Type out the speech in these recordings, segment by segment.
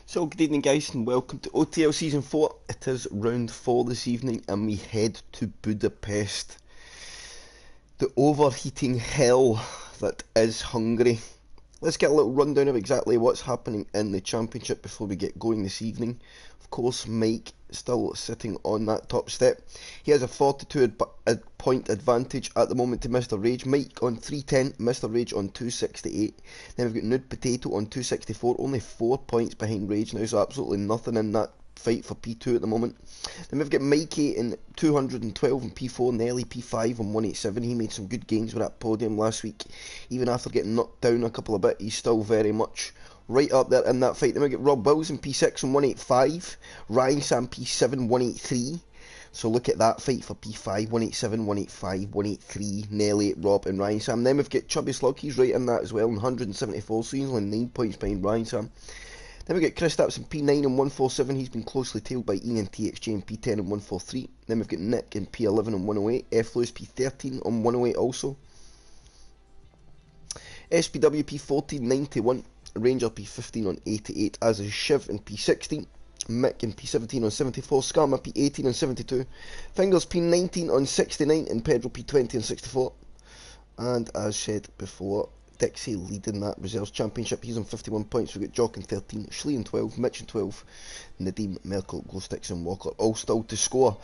So good evening guys and welcome to OTL Season 4. It is round 4 this evening and we head to Budapest. The overheating hell that is Hungary. Let's get a little rundown of exactly what's happening in the championship before we get going this evening. Of course, Mike still sitting on that top step. He has a 42 point advantage at the moment to Mr. Rage. Mike on 310, Mr. Rage on 268. Then we've got Nude Potato on 264, only 4 points behind Rage now, so absolutely nothing in that fight for P2 at the moment. Then we've got Mikey in 212 and P4, Nelly P5 on 187. He made some good gains with that podium last week. Even after getting knocked down a couple of bit, he's still very much right up there in that fight. Then we get Rob Wills in P6 on 185, Ryan Sam P7 183. So look at that fight for P5, 187, 185, 183, Nelly, Rob and Ryan Sam. Then we've got Chubby Slug, he's right in that as well, on 174, so he's only 9 points behind Ryan Sam. Then we get Chris Stapps in P9 and 147, he's been closely tailed by Ian TXJ in P10 and 143. Then we've got Nick in P11 and 108, F Lewis P13 on 108 also. SPW P14, 91, Ranger P15 on 88, as is Shiv in P16, Mick in P17 on 74, Skarma P18 on 72, Fingers P19 on 69, and Pedro P20 on 64. And as said before, Dixie leading that reserves championship. He's on 51 points. We've got Jock in 13, Schlee in 12, Mitch in 12, Nadeem, Merkel, Glowsticks and Walker all still to score.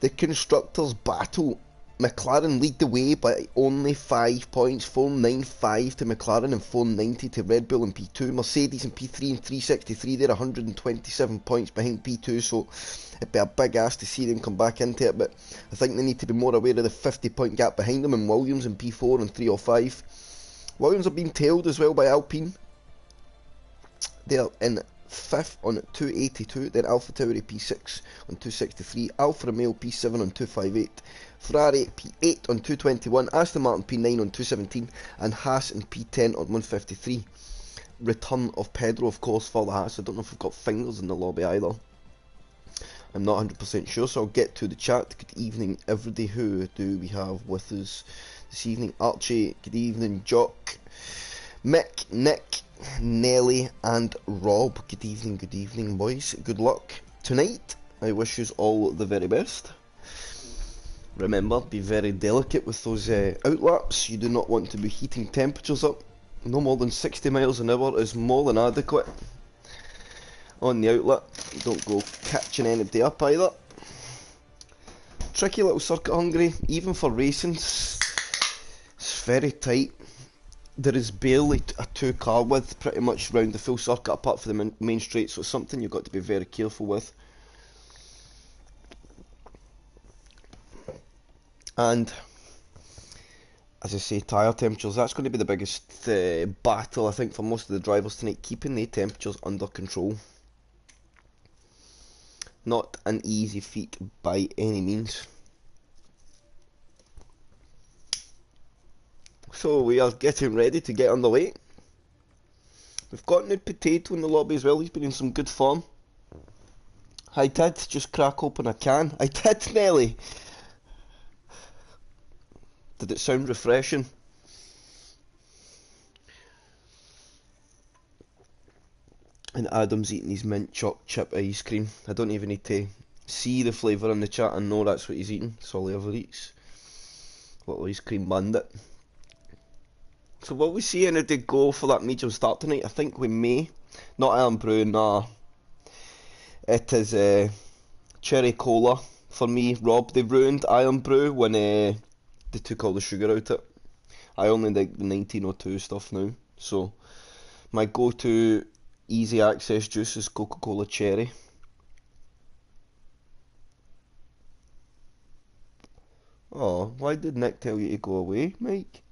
The constructors battle. McLaren lead the way by only 5 points, 495 to McLaren and 490 to Red Bull in P2. Mercedes in P3 and 363, they're 127 points behind P2, so it'd be a big ask to see them come back into it, but I think they need to be more aware of the 50 point gap behind them, and Williams in P4 and 305. Williams are being tailed as well by Alpine. They're in 5th on 282, then Alpha Tauri P6 on 263, Alfa Romeo P7 on 258, Ferrari P8 on 221, Aston Martin P9 on 217, and Haas in P10 on 153. Return of Pedro, of course, for the Haas. I don't know if we've got Fingers in the lobby either. I'm not 100% sure, so I'll get to the chat. Good evening, everybody. Who do we have with us this evening? Archie, good evening. Jock, Mick, Nick, Nelly and Rob. Good evening boys. Good luck tonight. I wish you all the very best. Remember, be very delicate with those outlaps. You do not want to be heating temperatures up. No more than 60 miles an hour is more than adequate on the outlet. Don't go catching anybody up either. Tricky little circuit, Hungary, even for racing. It's very tight. There is barely a 2-car width pretty much round the full circuit apart from the main straight, so it's something you've got to be very careful with. And as I say, tyre temperatures, that's going to be the biggest battle I think for most of the drivers tonight, keeping the temperatures under control. Not an easy feat by any means. So we are getting ready to get underway. We've got Nude Potato in the lobby as well, he's been in some good form. I did just crack open a can. I did, Nelly. Did it sound refreshing? And Adam's eating his mint choc chip ice cream. I don't even need to see the flavour in the chat and know that's what he's eating. That's all he ever eats. Little ice cream bandit. So will we see anybody go for that medium start tonight? I think we may. Not Iron Brew, nah. It is Cherry Cola for me, Rob. They ruined Iron Brew when they took all the sugar out of it. I only like the 1902 stuff now. So my go-to easy access juice is Coca-Cola Cherry. Oh, why did Nick tell you to go away, Mike?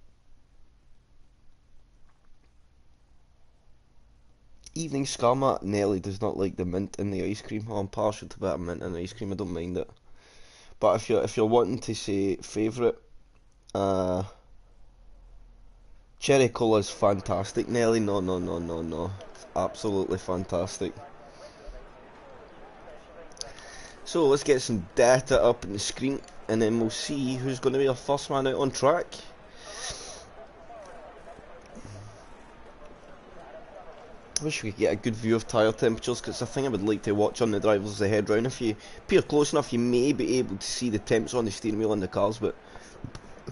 Evening Skarma. Nelly does not like the mint in the ice cream. Oh, I'm partial to a bit of mint in the ice cream, I don't mind it. But if you're wanting to say favourite, Cherry Cola is fantastic, Nelly. No. It's absolutely fantastic. So let's get some data up on the screen and then we'll see who's going to be our first man out on track. wish we could get a good view of tyre temperatures, because it's a thing I would like to watch on the drivers as they head round. If you peer close enough, you may be able to see the temps on the steering wheel in the cars, but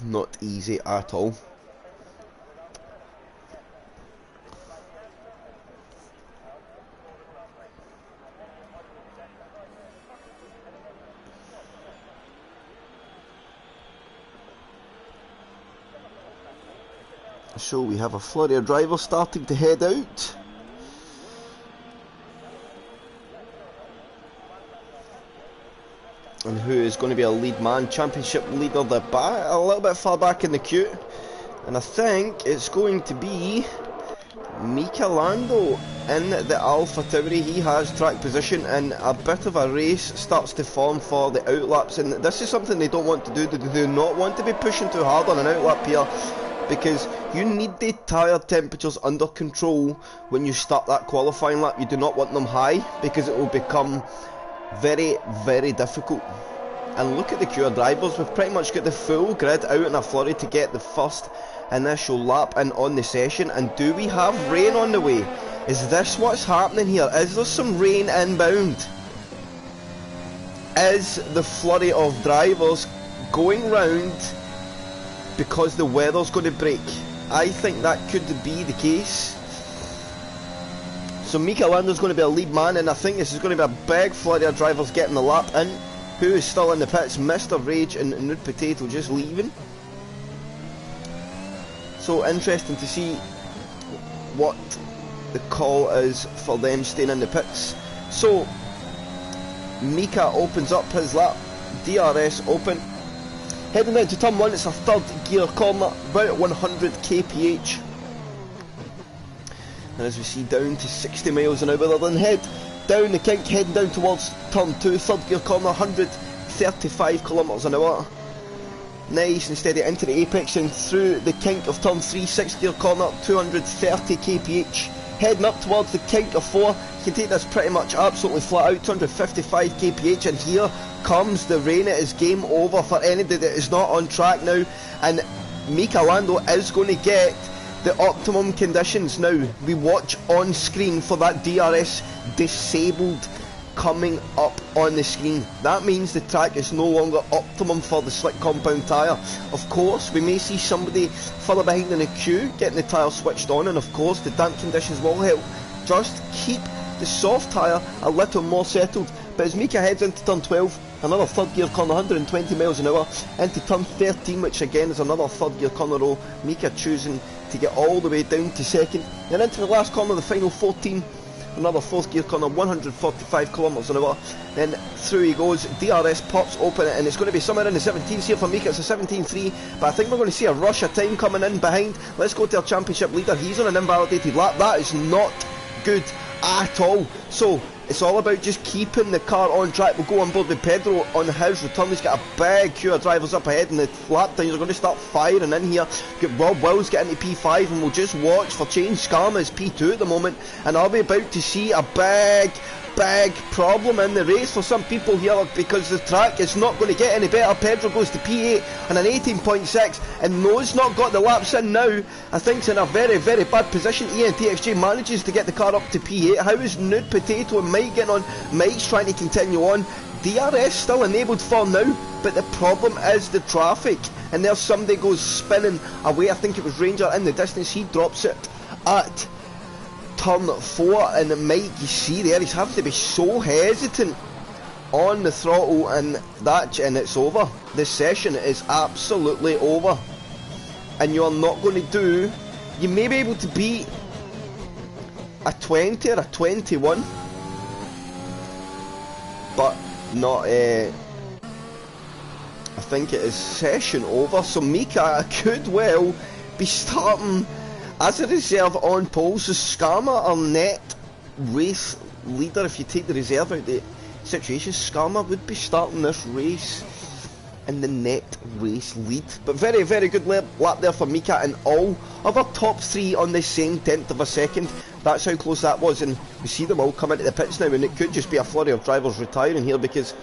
not easy at all. So we have a flurry of drivers starting to head out. And who is going to be a lead man? Championship leader, a little bit far back in the queue. And I think it's going to be Mika Lando in the Alpha Tauri. He has track position, and a bit of a race starts to form for the outlaps. And this is something they don't want to do. They do not want to be pushing too hard on an outlap here, because you need the tyre temperatures under control when you start that qualifying lap. You do not want them high, because it will become very, very difficult. And look at the queue of drivers. We've pretty much got the full grid out in a flurry to get the first initial lap in on the session. And do we have rain on the way? Is this what's happening here? Is there some rain inbound? Is the flurry of drivers going round because the weather's going to break? I think that could be the case. So Mika Lando's going to be a lead man, and I think this is going to be a big flurry of drivers getting the lap in. Who is still in the pits? Mr. Rage and Nude Potato just leaving. So interesting to see what the call is for them staying in the pits. So Mika opens up his lap, DRS open. Heading down to turn 1, it's a third gear corner, about 100 kph. And as we see, down to 60 miles an hour, they'll then head down the kink, heading down towards turn 2, third gear corner, 135 kilometres an hour. Nice and steady into the apex and through the kink of turn 3, 6th gear corner, 230 kph. Heading up towards the kink of 4, you can take this pretty much absolutely flat out, 255 kph, and here comes the rain. It is game over for anybody that is not on track now, and Mika Lando is going to get the optimum conditions now. We watch on screen for that DRS disabled coming up on the screen. That means the track is no longer optimum for the slick compound tyre. Of course, we may see somebody further behind in the queue getting the tyre switched on, and of course the damp conditions will help just keep the soft tyre a little more settled. But as Mika heads into turn 12, another third gear corner, 120 miles an hour, into turn 13, which again is another third gear corner row. Mika choosing to get all the way down to second, and into the last corner, the final 14, another fourth gear corner, 145 kilometres an hour. Then through he goes, DRS pops open, and it's going to be somewhere in the 17s here for Mika. It's a 17.3, but I think we're going to see a rush of time coming in behind. Let's go to our championship leader. He's on an invalidated lap. That is not good at all. So it's all about just keeping the car on track. We'll go on board with Pedro on his return. He's got a big queue of drivers up ahead, and the lap times are going to start firing in here. Get Rob Wills getting to P5, and we'll just watch for change. Skarma is P2 at the moment, and I'll be about to see a big problem in the race for some people here, because the track is not going to get any better. Pedro goes to P8 and an 18.6, and No's not got the laps in now. I think it's in a very, very bad position. ENTXJ manages to get the car up to P8. How is Nude Potato and Mike getting on? Mike's trying to continue on. DRS still enabled for now, but the problem is the traffic, and there's somebody goes spinning away. I think it was Ranger in the distance. He drops it at turn 4, and Mike, you see there, he's having to be so hesitant on the throttle, and it's over. This session is absolutely over, and you're not going to do, you may be able to beat a 20 or a 21, but not I think it is session over. So Mika could well be starting as a reserve on pole. So Skarma, our net race leader, if you take the reserve out the situation, Skarma would be starting this race in the net race lead. But very, very good lap there for Mika, and all of our top 3 on the same 10th of a second. That's how close that was, and we see them all come into the pits now, and it could just be a flurry of drivers retiring here, because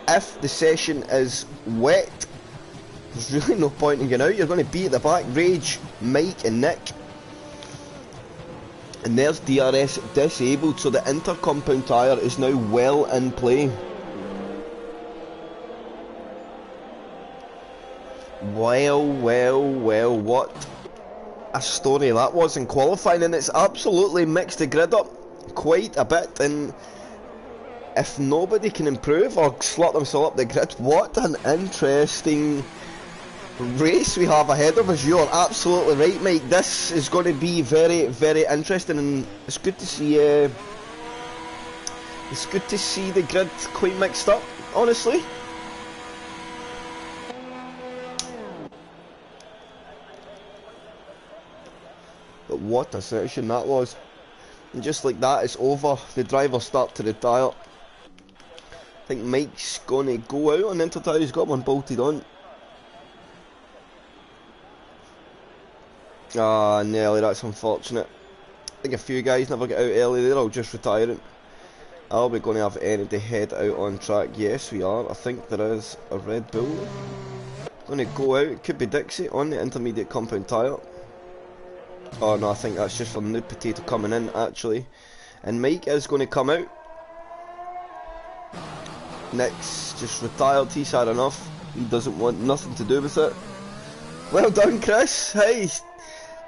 if the session is wet, there's really no point in going out. You're going to be at the back. Rage, Mike and Nick And there's DRS disabled, so the inter-compound tyre is now well in play. Well, what a story that was in qualifying, and it's absolutely mixed the grid up quite a bit, and if nobody can improve or slot themselves up the grid, what an interesting race we have ahead of us. You're absolutely right, Mike. This is going to be very, very interesting, and it's good to see the grid quite mixed up, honestly. But what a session that was. And just like that, it's over. The drivers start to retire. I think Mike's going to go out on inter tyre. He's got one bolted on. Ah, Nelly, that's unfortunate. I think a few guys never get out early. They're all just retiring. Are we going to have any to head out on track? Yes, we are. I think there is a Red Bull. Going to go out. It could be Dixie on the intermediate compound tyre. Oh no, I think that's just for Nude Potato coming in, actually. And Mike is going to come out. Nick's just retired. He's had enough. He doesn't want nothing to do with it. Well done, Chris. Hey,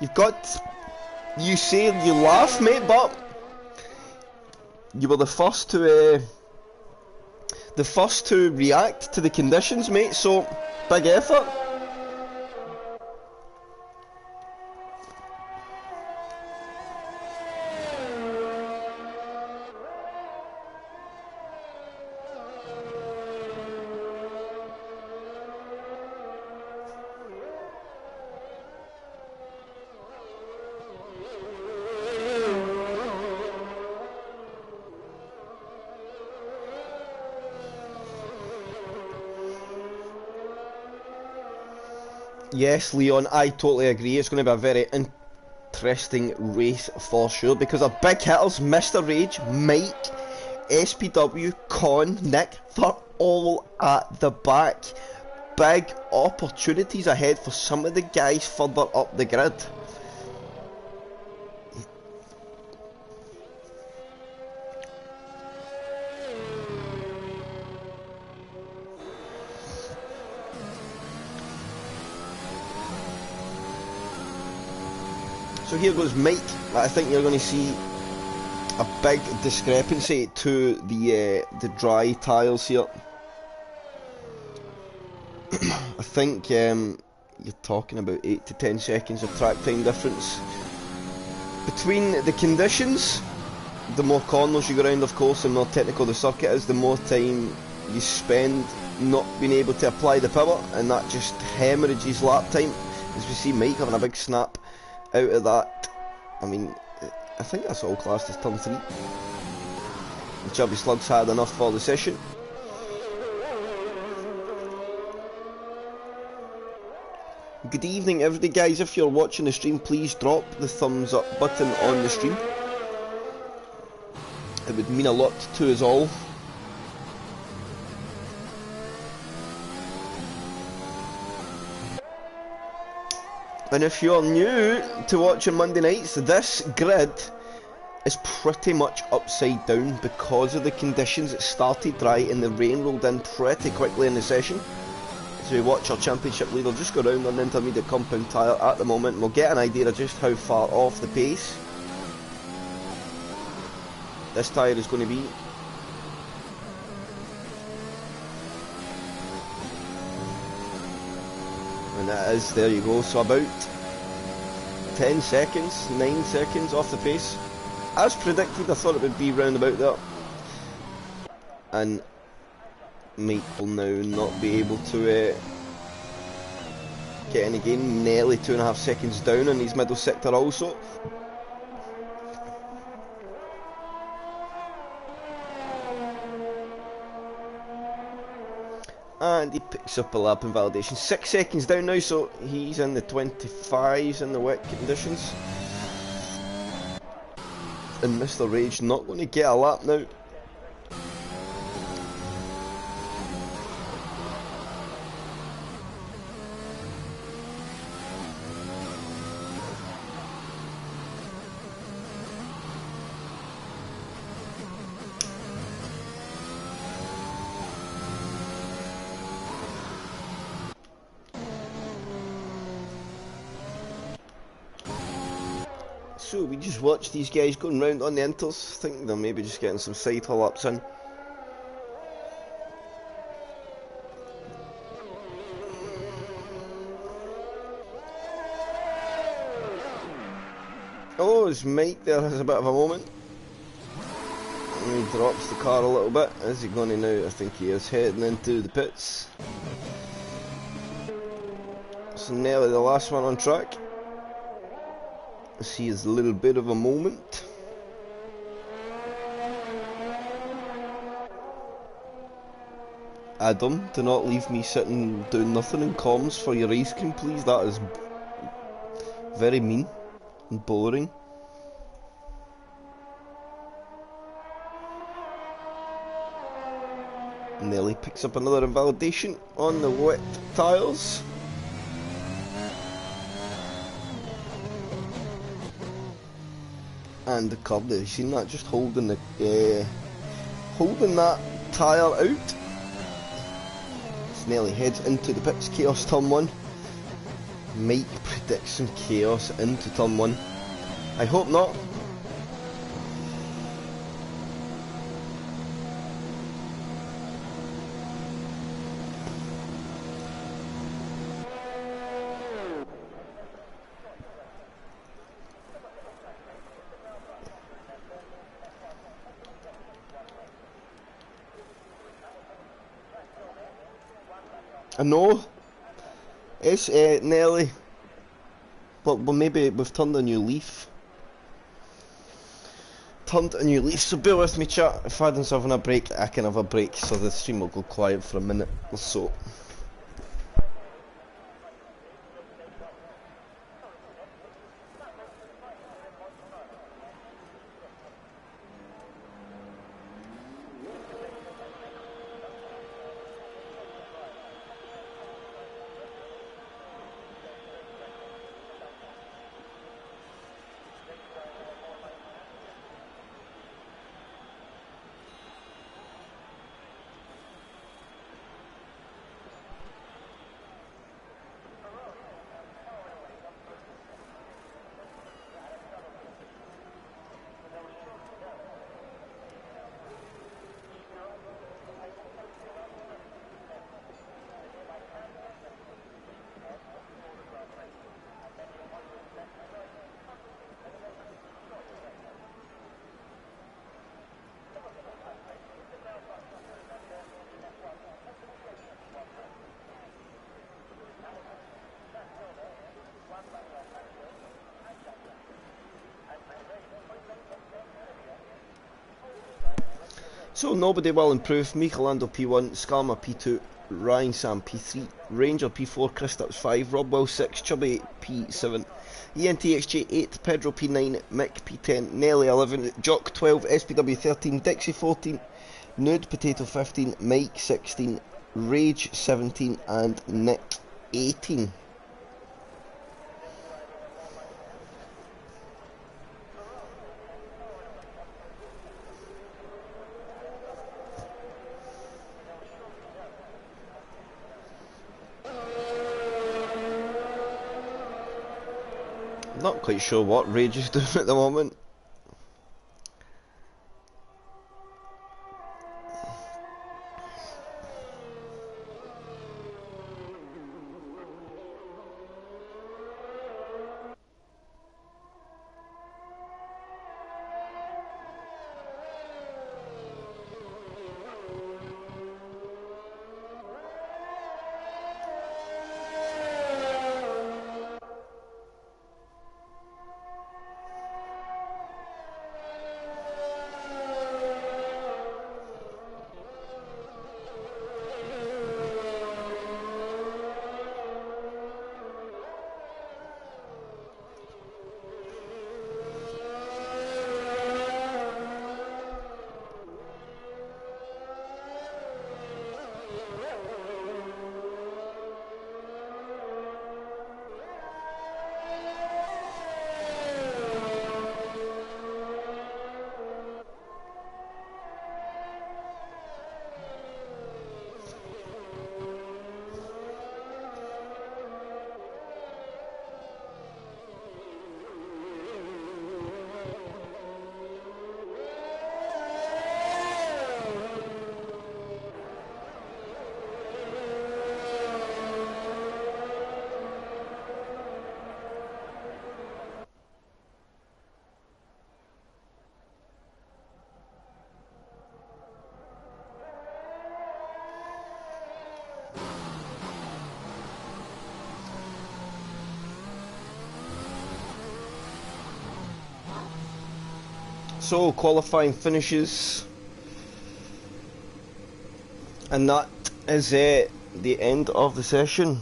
you've got... You say you laugh, mate, but you were the first to react to the conditions, mate. So big effort. Yes, Leon, I totally agree. It's going to be a very interesting race for sure, because our big hitters, Mr. Rage, Mike, SPW, Con, Nick, they're all at the back. Big opportunities ahead for some of the guys further up the grid. So here goes Mike. I think you're going to see a big discrepancy to the dry tyres here. I think you're talking about 8 to 10 seconds of track time difference between the conditions. The more corners you go around, of course, the more technical the circuit is, the more time you spend not being able to apply the power, and that just hemorrhages lap time. As we see Mike having a big snap out of that. I mean, I think that's all classed as turn 3. The Chubby Slug's had enough for the session. Good evening everybody, guys. If you're watching the stream, please drop the thumbs up button on the stream. It would mean a lot to us all. And if you're new to watching Monday nights, this grid is pretty much upside down because of the conditions. It started dry and the rain rolled in pretty quickly in the session. So we watch our championship leader just go around on the intermediate compound tyre at the moment, and we'll get an idea of just how far off the pace this tyre is going to be. And that is, there you go, so about 10 seconds, 9 seconds off the pace. As predicted, I thought it would be round about there. And Mike will now not be able to get any gain. Nearly 2.5 seconds down in his middle sector also. And he picks up a lap invalidation. 6 seconds down now, so he's in the 25s in the wet conditions. And Mr. Rage not going to get a lap now. So we just watched these guys going round on the inters. Think they're maybe just getting some side hull ups in. Oh, as Mike there has a bit of a moment. And he drops the car a little bit. Is he going to now? I think he is heading into the pits. So nearly the last one on track. See his little bit of a moment. Adam, do not leave me sitting doing nothing in comms for your ice cream, please. That is very mean and boring. Nelly picks up another invalidation on the wet tyres. And the curb there, you seen that? Just holding the holding that tyre out. Nelly heads into the pits, chaos turn 1. Mike predicts some chaos into turn 1. I hope not. I know, it's Nelly, but maybe we've turned a new leaf. So bear with me, chat. If Adam's having a break, I can have a break, so the stream will go quiet for a minute or so. So nobody will improve. Michelando P1, Skarma P2, Ryan Sam P3, Ranger P4, Kristaps 5, Rob Will 6, Chubby P7, ENTXJ 8, Pedro P9, Mick P10, Nelly 11, Jock 12, SPW 13, Dixie 14, Nude Potato 15, Mike 16, Rage 17 and Nick 18. Not quite sure what Rage is doing at the moment. So, qualifying finishes. And that is the end of the session.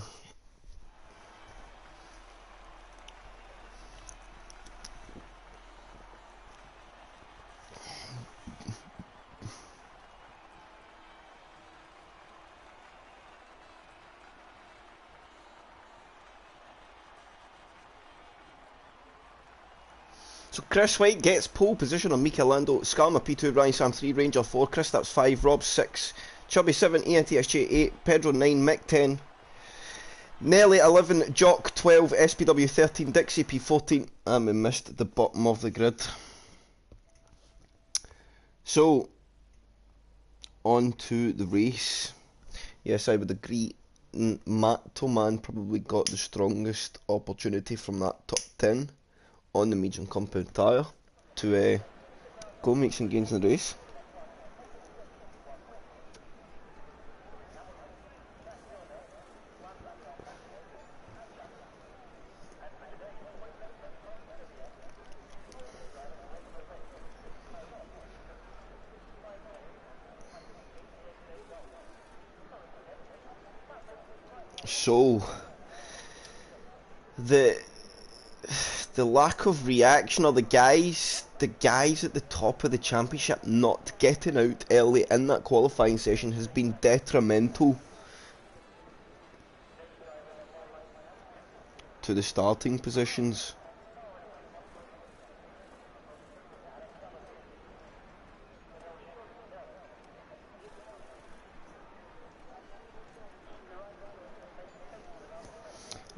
So Chris White gets pole position on Mika Lando, Skarma P2, Ryan Sam 3, Ranger 4, Chris that's 5, Rob 6, Chubby 7, ENTSJ 8, Pedro 9, Mick 10, Nelly 11, Jock 12, SPW 13, Dixie P14, and we missed the bottom of the grid. So, on to the race. Yes, I would agree, Matt Toman probably got the strongest opportunity from that top 10 on the medium compound tyre to go make some gains in the race. So the lack of reaction, or the guys at the top of the championship not getting out early in that qualifying session has been detrimental to the starting positions.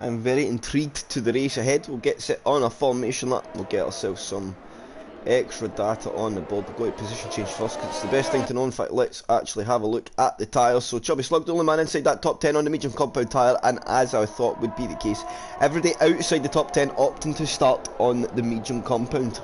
I'm very intrigued to the race ahead. We'll get set on a formation lap. We'll get ourselves some extra data on the board. We'll go to position change first because it's the best thing to know. In fact, let's actually have a look at the tyres. So Chubby Slug, the only man inside that top 10 on the medium compound tyre, and as I thought would be the case, everybody outside the top 10 opting to start on the medium compound.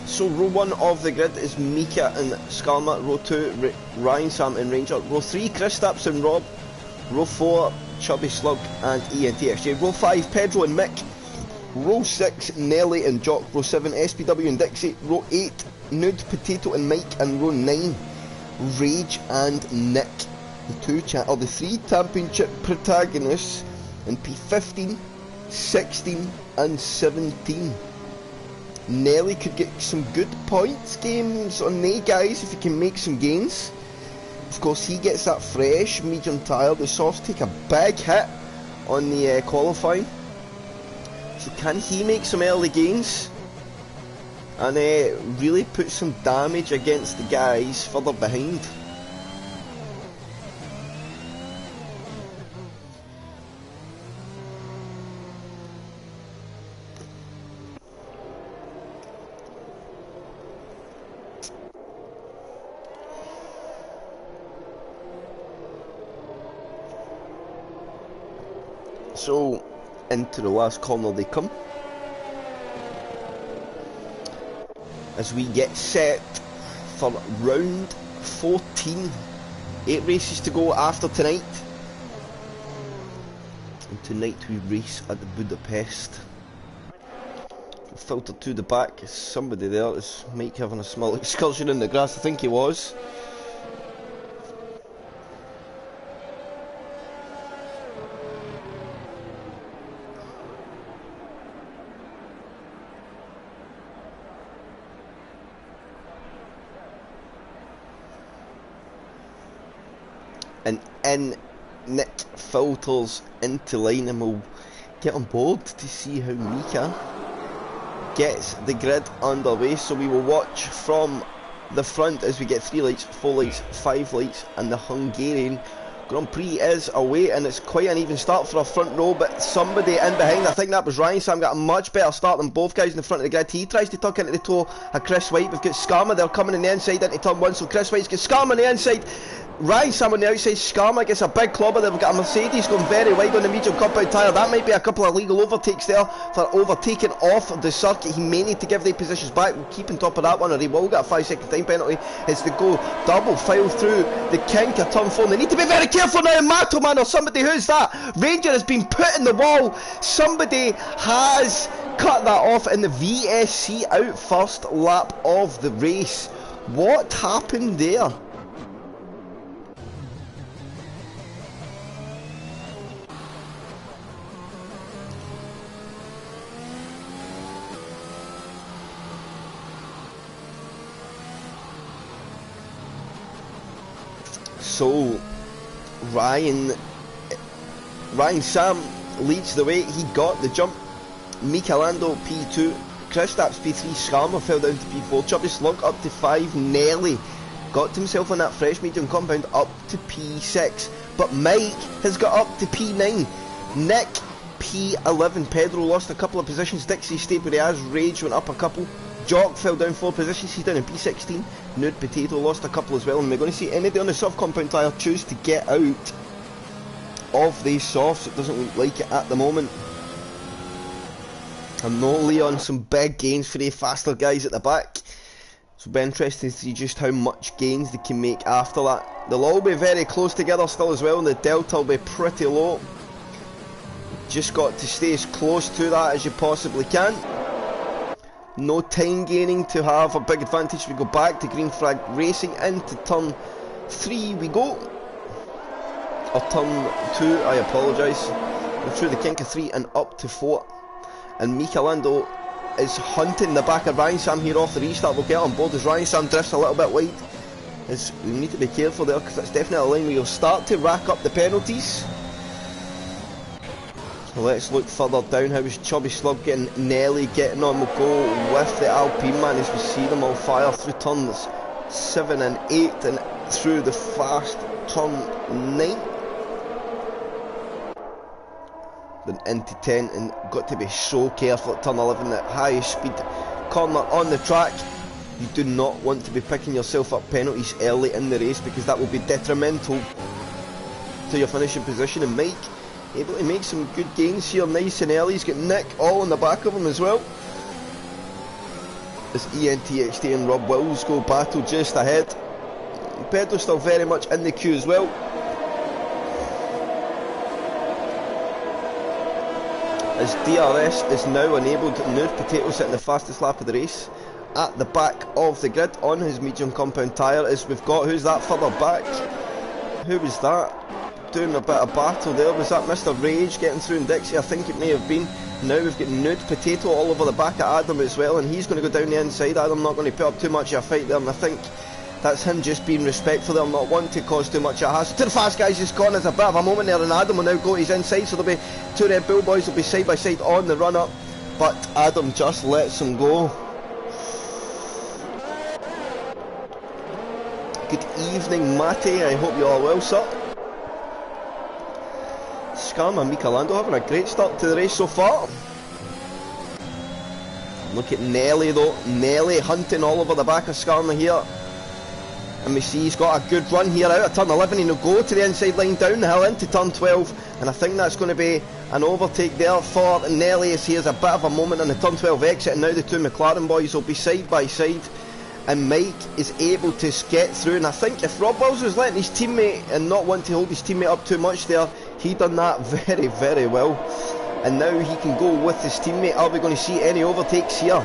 So row 1 of the grid is Mika and Skarma, row 2 Ryan, Sam and Ranger, row 3 Chris Staps and Rob, row 4 Chubby Slug and ENTXJ, row 5 Pedro and Mick, row 6 Nelly and Jock, row 7 SPW and Dixie, row 8 Nude, Potato and Mike, and row 9 Rage and Nick. The three championship protagonists in P15, 16 and 17. Nelly could get some good points games on they guys if he can make some gains. Of course, he gets that fresh medium tyre. The softs take a big hit on the qualifying. So can he make some early gains and really put some damage against the guys further behind? So, into the last corner they come, as we get set for round 14. 8 races to go after tonight. And tonight we race at the Budapest. Filter to the back, somebody there is Mike having a small excursion in the grass, I think he was. And in Nick filters into line, and we'll get on board to see how Mika gets the grid underway. So we will watch from the front as we get 3 lights, 4 lights, 5 lights, and the Hungarian Grand Prix is away, and it's quite an even start for a front row, but somebody in behind, I think that was Ryan Sam, got a much better start than both guys in the front of the grid. He tries to tuck into the toe of Chris White. We've got Skarma, they're coming in the inside into turn 1, so Chris White's got Skarma on the inside. Ryan Sam on the outside, Skarma gets a big clobber. They've got a Mercedes going very wide on the medium compound tyre. That might be a couple of legal overtakes there for overtaking off the circuit. He may need to give the positions back. We'll keep on top of that one, or he will get a 5-second time penalty. It's the go double file through the kink of turn 4. They need to be very careful now. Mato Man or somebody, who's that? Ranger has been put in the wall. Somebody has cut that off, and the VSC out first lap of the race. What happened there? So Ryan Sam leads the way. He got the jump. Michelando P2, Kristaps P3, Skarma fell down to P4, Chubby Slug up to 5, Nelly got himself on that fresh medium compound up to P6, but Mike has got up to P9, Nick P11, Pedro lost a couple of positions, Dixie stayed where he has, Rage went up a couple, Jock fell down 4 positions, he's down in P16, Nude Potato lost a couple as well, and we're going to see anybody on the soft compound tyre choose to get out of these softs. It doesn't look like it at the moment. And no Leon, some big gains for the faster guys at the back. So it'll be interesting to see just how much gains they can make after that. They'll all be very close together still as well, and the delta will be pretty low. Just got to stay as close to that as you possibly can. No time gaining to have a big advantage. We go back to green flag racing into turn 3 we go. Or turn 2, I apologise. We're through the kink of 3 and up to 4. And Michelando is hunting the back of Ryan Sam here off the restart. We'll get on board as Ryan Sam drifts a little bit wide. We need to be careful there, because that's definitely a line where you'll start to rack up the penalties. So let's look further down. How was Chubby Slug getting? Nelly getting on. We'll go with the Alpine man as we see them all fire through turns 7 and 8 and through the fast turn 9. Then into 10, and got to be so careful at turn 11, that highest speed corner on the track. You do not want to be picking yourself up penalties early in the race, because that will be detrimental to your finishing position. And Mike able to make some good gains here, nice and early. He's got Nick all on the back of him as well, as ENTXT and Rob Wills go battle just ahead. Pedro's still very much in the queue as well. As DRS is now enabled, Nude Potato sitting the fastest lap of the race at the back of the grid on his medium compound tyre. As we've got, who's that further back? Who was that? Doing a bit of battle there. Was that Mr. Rage getting through in Dixie? I think it may have been. Now we've got Nude Potato all over the back of Adam as well, and he's going to go down the inside. Adam not going to put up too much of a fight there, and I think that's him just being respectful there, not wanting to cause too much of a hassle. To the fast guys, just gone. There's a bit of a moment there, and Adam will now go to his inside, so there'll be 2 Red Bull boys will be side by side on the run up, but Adam just lets him go. Good evening, Matty. I hope you're all well, sir. Skarma and Michelando having a great start to the race so far. Look at Nelly though. Nelly hunting all over the back of Skarma here. And we see he's got a good run here out of turn 11, and he'll go to the inside line down the hill into turn 12, and I think that's going to be an overtake there for Nelly, as he has a bit of a moment on the turn 12 exit, and now the 2 McLaren boys will be side by side, and Mike is able to get through. And I think if Rob Wills was letting his teammate and not want to hold his teammate up too much there, he done that very, very well, and now he can go with his teammate. Are we going to see any overtakes here?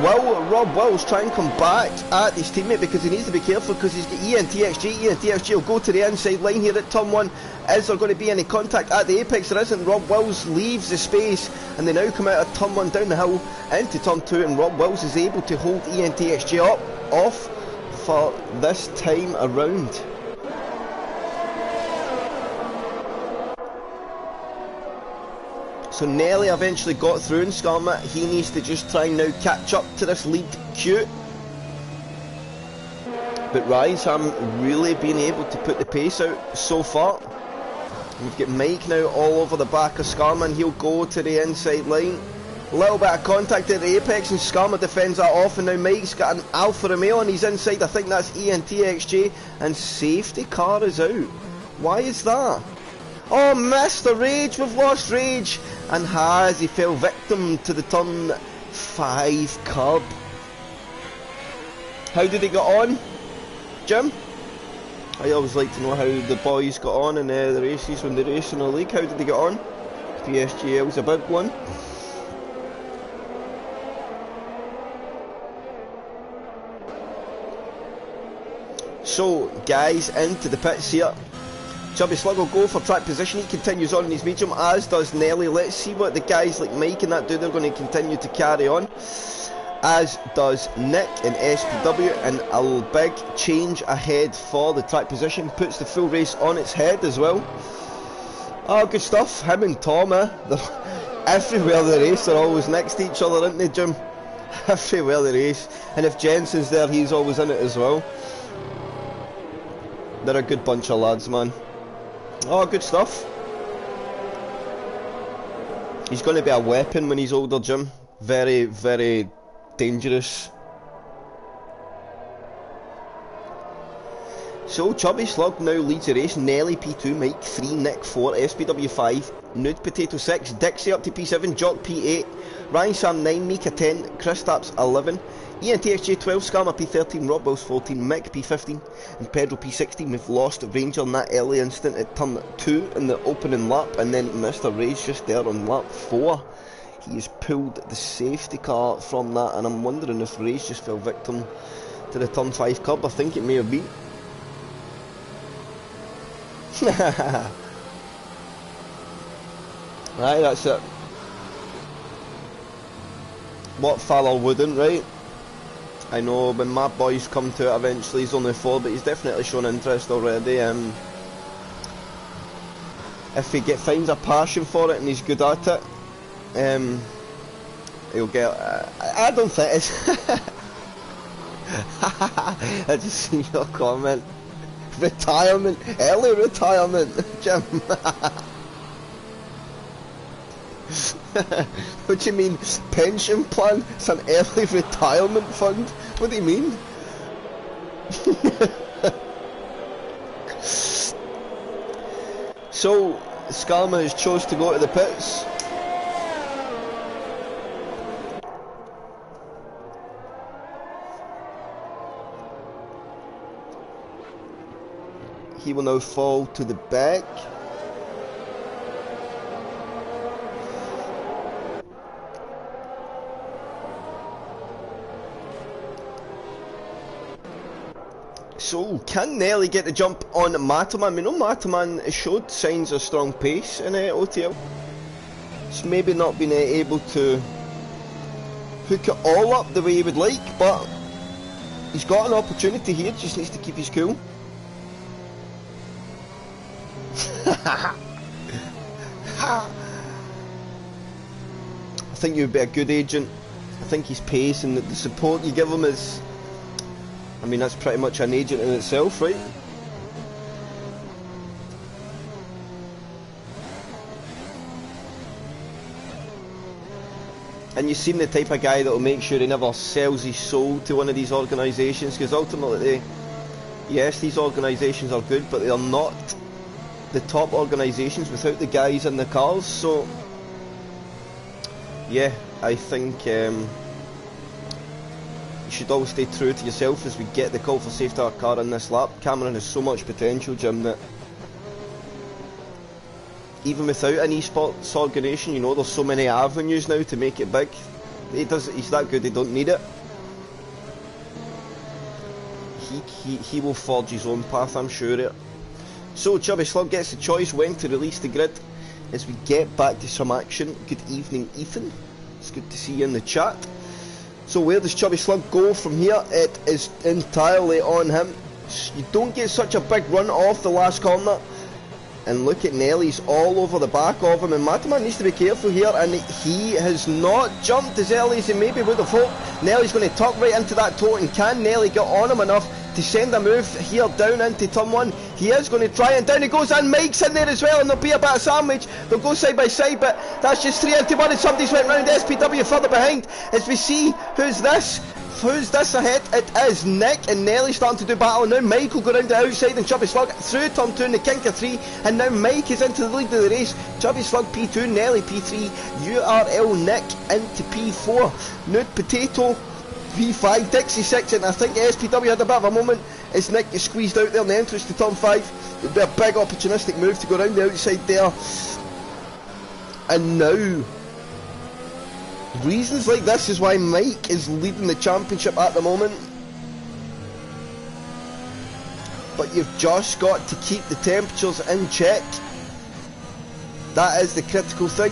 Will Rob Wills try and come back at his teammate, because he needs to be careful, because he's got ENTXG. ENTXG will go to the inside line here at turn 1. Is there going to be any contact at the apex? There isn't. Rob Wills leaves the space, and they now come out of turn 1 down the hill into turn 2, and Rob Wills is able to hold ENTXG off for this time around. So Nelly eventually got through, and Skarma, he needs to just try and now catch up to this lead queue. But Rise haven't really been able to put the pace out so far. We've got Mike now all over the back of Scarman. He'll go to the inside line. A little bit of contact at the apex and Scarma defends that off, and now Mike's got an Alfa Romeo on his inside. I think that's ENTXJ, and safety car is out. Why is that? Oh, Mr. Rage, we've lost Rage, and he fell victim to the turn 5 curb. How did he get on, Jim? I always like to know how the boys got on in the races when they race in the league. How did they get on? PSGL's a big one. So, guys, into the pits here. Chubby Slug will go for track position. He continues on in his medium, as does Nelly. Let's see what the guys like Mike and that do. They're going to continue to carry on, as does Nick in SPW, and a big change ahead for the track position. Puts the full race on its head as well. Oh, good stuff. Him and Tom, they're everywhere they race. They're always next to each other, aren't they, Jim? Everywhere they race. And if Jensen's there, he's always in it as well. They're a good bunch of lads, man. Oh, good stuff. He's going to be a weapon when he's older, Jim. Very, very dangerous. So, Chubby Slug now leads the race. Nelly P2, Mike 3, Nick 4, SPW 5, Nude Potato 6, Dixie up to P7, Jock P8, Ryan Sam 9, Mika 10, Chris Taps 11, ENTXJ 12, Scarma P13, Rob Wills 14, Mick P15, and Pedro P16. We've lost Ranger in that early instant at turn 2 in the opening lap, and then Mr. Ray's just there on lap 4. He has pulled the safety car from that, and I'm wondering if Ray's just fell victim to the turn 5 curb. I think it may have been. Right, that's it. What fella wouldn't, right? I know when my boys come to it eventually, he's only 4, but he's definitely shown interest already. If he finds a passion for it and he's good at it, he'll get. I don't think it's. I just seen your comment. Retirement, early retirement, Jim. What do you mean, pension plan? It's an early retirement fund? What do you mean? So, Scarma has chose to go to the pits. He will now fall to the back. So, can Nelly get the jump on Mataman? We know Mataman showed signs of strong pace in OTL. It's maybe not been able to hook it all up the way he would like, but he's got an opportunity here, just needs to keep his cool. I think you'd be a good agent. I think his pace and the support you give him is, I mean, that's pretty much an agent in itself, right? And you seem the type of guy that will make sure he never sells his soul to one of these organisations, because ultimately, yes, these organisations are good, but they are not the top organisations without the guys in the cars. So yeah, I think you should always stay true to yourself as we get the call for safety our car in this lap. Cameron has so much potential, Jim, that even without an esports organisation, you know, there's so many avenues now to make it big. He's that good, they don't need it. He will forge his own path, I'm sure of it. So Chubby Slug gets the choice when to release the grid as we get back to some action. Good evening, Ethan. It's good to see you in the chat. So where does Chubby Slug go from here? It is entirely on him. You don't get such a big run off the last corner. And look at Nelly's all over the back of him, and Mataman needs to be careful here, and he has not jumped as early as he maybe would have hoped. Nelly's going to tuck right into that toe, and can Nelly get on him enough to send a move here down into turn 1. He is going to try, and down he goes, and Mike's in there as well, and there'll be a bit of sandwich. They'll go side by side, but that's just 3 into 1, and somebody's went round SPW further behind. As we see, who's this ahead? It is Nick and Nelly starting to do battle. Now Mike will go round the outside, and Chubby Slug through turn 2 in the kink of 3, and now Mike is into the lead of the race. Chubby Slug P2, Nelly P3, URL Nick into P4, Nude Potato P5, Dixie 6, and I think SPW had a bit of a moment as Nick is squeezed out there in the entrance to turn 5. It'd be a big opportunistic move to go around the outside there. And now, reasons like this is why Mike is leading the championship at the moment. But you've just got to keep the temperatures in check. That is the critical thing.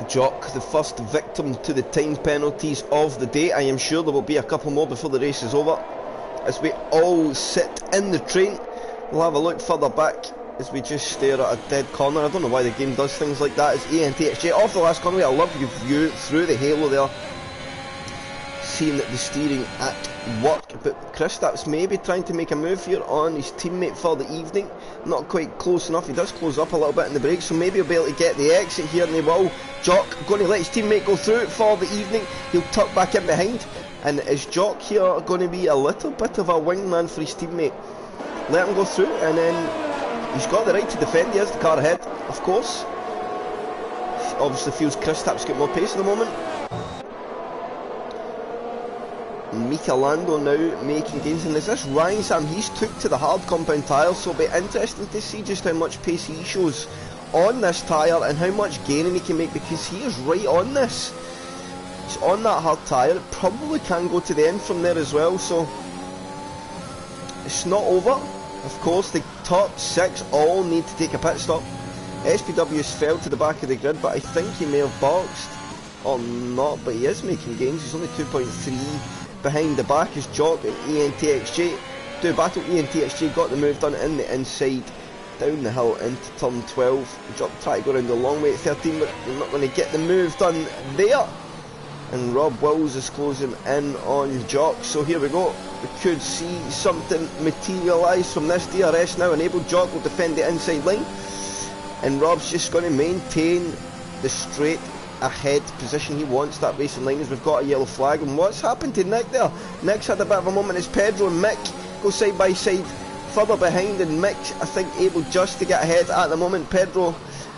Jock, the first victim to the time penalties of the day. I am sure there will be a couple more before the race is over. As we all sit in the train, we'll have a look further back as we just stare at a dead corner. I don't know why the game does things like that. It's ENTXJ off the last corner. I love your view through the halo there, seeing the steering at work. But Kristaps maybe trying to make a move here on his teammate for the evening. Not quite close enough. He does close up a little bit in the break, so maybe he'll be able to get the exit here, and he will. Jock going to let his teammate go through for the evening. He'll tuck back in behind, and is Jock here going to be a little bit of a wingman for his teammate? Let him go through, and then he's got the right to defend. He has the car ahead, of course. Obviously feels Kristaps got more pace at the moment. Mika Lando now making gains, and is this Ryan Sam? He's took to the hard compound tyre, so it'll be interesting to see just how much pace he shows on this tyre and how much gaining he can make, because he is right on this. He's on that hard tyre. It probably can go to the end from there as well, so it's not over. Of course, the top 6 all need to take a pit stop. SPW has fell to the back of the grid, but I think he may have boxed or not, but he is making gains. He's only 2.3 behind the back as Jock and ENTXJ do battle. ENTXJ got the move done in the inside, down the hill into turn 12. Jock try to go around the long way at 13, but they're not going to get the move done there. And Rob Wills is closing in on Jock, so here we go. We could see something materialise from this. DRS now enabled. Jock will defend the inside line, and Rob's just going to maintain the straight ahead position he wants. That racing line as we've got a yellow flag. And what's happened to Nick there? Nick's had a bit of a moment as Pedro and Mick go side by side further behind, and Mick I think able just to get ahead at the moment. Pedro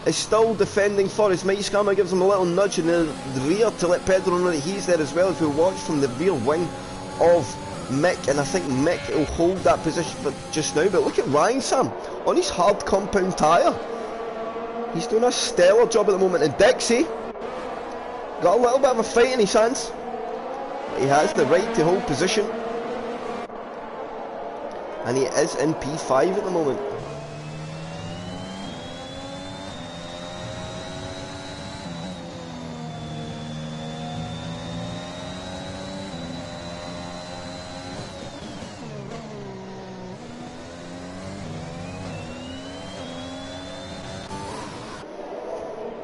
is still defending for his mate. Scammer gives him a little nudge in the rear to let Pedro know that he's there as well, as we watch from the rear wing of Mick, and I think Mick will hold that position for just now. But look at Ryan Sam on his hard compound tyre. He's doing a stellar job at the moment, and Dixie got a little bit of a fight in his hands. He has the right to hold position, and he is in P5 at the moment.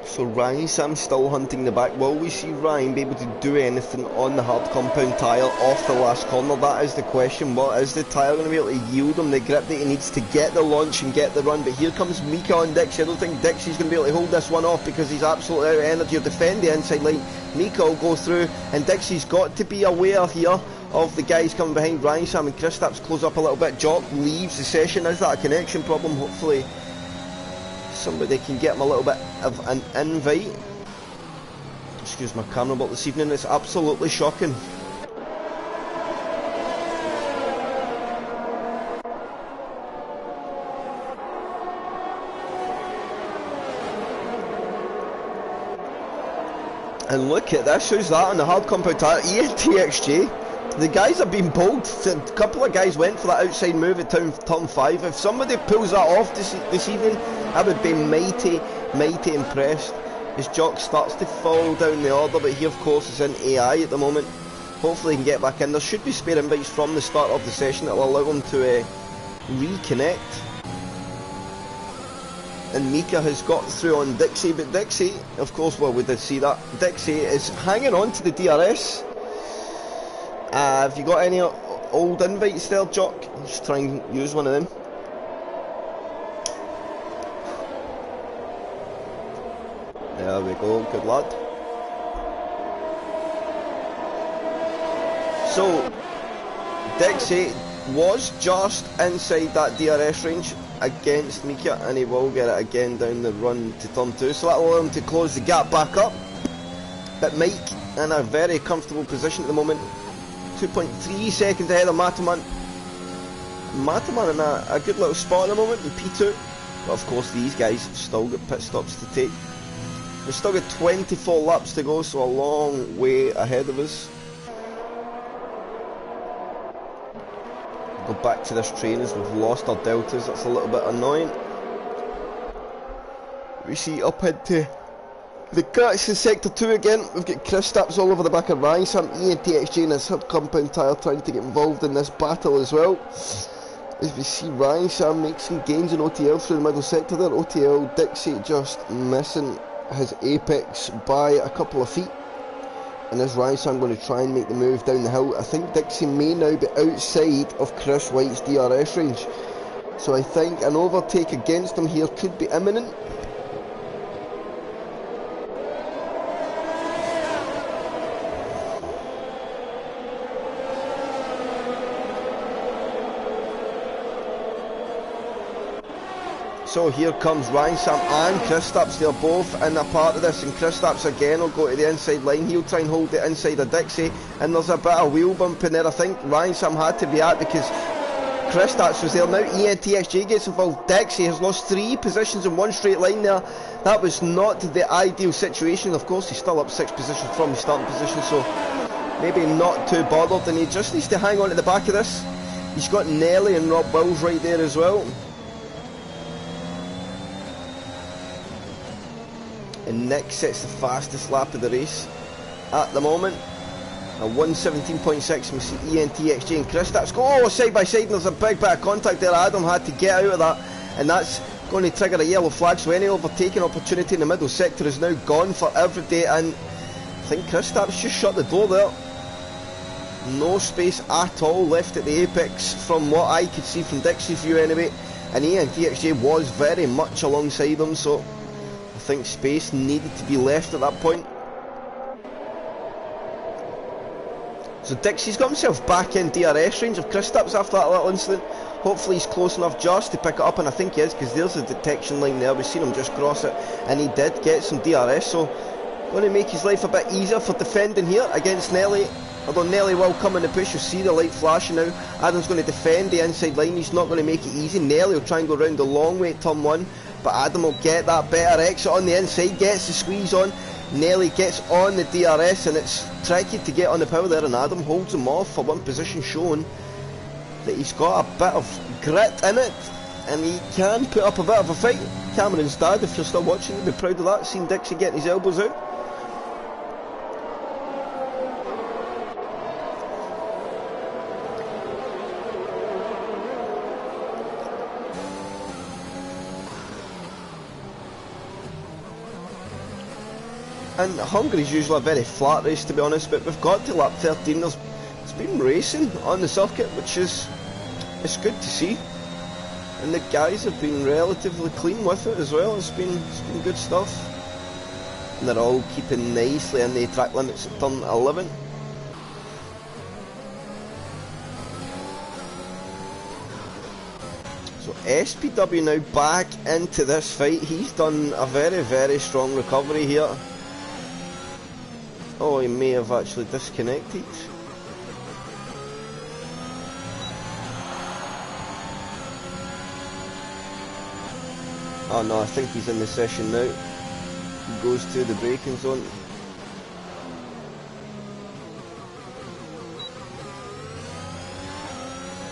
So Ryan Sam's still hunting the back. Will we see Ryan be able to do anything on the hard compound tyre off the last corner? That is the question. What is the tyre going to be able to yield him the grip that he needs to get the launch and get the run? But here comes Mika on Dixie. I don't think Dixie's going to be able to hold this one off because he's absolutely out of energy to defend the inside line. Mika will go through, and Dixie's got to be aware here of the guys coming behind. Ryan Sam and Kristaps close up a little bit. Jock leaves the session. Is that a connection problem? Hopefully somebody can get him a little bit of an invite. Excuse my camera, but this evening it's absolutely shocking. And look at this, who's that on the hard compound tyre? ENTXJ. The guys have been bold. A couple of guys went for that outside move at turn 5. If somebody pulls that off this evening, I would be mighty impressed. His Jock starts to fall down the order, but he of course is in AI at the moment. Hopefully he can get back in. There should be spare invites from the start of the session that will allow him to reconnect. and Mika has got through on Dixie, but Dixie, of course, well, we did see that. Dixie is hanging on to the DRS. Have you got any old invites there, Jock? Just try and use one of them. There we go, good lad. So, Dixie was just inside that DRS range against Mika, and he will get it again down the run to turn 2, so that'll allow him to close the gap back up. But Mike in a very comfortable position at the moment, 2.3 seconds ahead of Mataman. Mataman in a good little spot at the moment in P2, but of course these guys still got pit stops to take. We've still got 24 laps to go, so a long way ahead of us. Go back to this train as we've lost our deltas, that's a little bit annoying. We see up into the cracks in sector 2 again. We've got Kristaps all over the back of Ryan Sam, ENTXJ and his hub compound tyre trying to get involved in this battle as well. As we see Ryan Sam make some gains in OTL through the middle sector there. OTL, Dixie just missing his apex by a couple of feet. And as Ryan Sam going to try and make the move down the hill, I think Dixie may now be outside of Chris White's DRS range. So I think an overtake against him here could be imminent. So here comes Ryan Sam and Kristaps, they're both in a part of this, and Kristaps again will go to the inside line. He'll try and hold it inside of Dixie, and there's a bit of wheel bump in there. I think Ryan Sam had to react because Kristaps was there. Now ENTXJ gets involved. Dixie has lost 3 positions in one straight line there. That was not the ideal situation. Of course he's still up 6 positions from his starting position, so maybe not too bothered, and he just needs to hang on to the back of this. He's got Nelly and Rob Wills right there as well. And Nick sets the fastest lap of the race at the moment. A 1:17.6, we see ENTXJ and Kristaps go side by side, and there's a big bit of contact there. Adam had to get out of that, and that's going to trigger a yellow flag, so any overtaking opportunity in the middle sector is now gone for everybody, and I think Kristaps just shut the door there. No space at all left at the apex from what I could see from Dixie's view anyway, and ENTXJ was very much alongside him, so I think space needed to be left at that point. So Dixie's got himself back in DRS range of Kristaps after that little incident. Hopefully he's close enough just to pick it up, and I think he is, because there's a detection line there. We've seen him just cross it, and he did get some DRS, so going to make his life a bit easier for defending here against Nelly. Although Nelly will come in the push, you'll see the light flashing now. Adam's going to defend the inside line, he's not going to make it easy. Nelly will try and go round the long way at turn 1, but Adam will get that better exit on the inside, gets the squeeze on. Nelly gets on the DRS, and it's tricky to get on the power there, and Adam holds him off for one position, showing that he's got a bit of grit in it, and he can put up a bit of a fight. Cameron's dad, if you're still watching, you'll be proud of that, seeing Dixie getting his elbows out. And Hungary's usually a very flat race, to be honest, but we've got to lap 13. It's been racing on the circuit, which is it's good to see, and the guys have been relatively clean with it as well. It's been good stuff, and they're all keeping nicely in the track limits at turn 11. So SPW now back into this fight. He's done a very strong recovery here. Oh, he may have actually disconnected. Oh no, I think he's in the session now. He goes to the braking zone.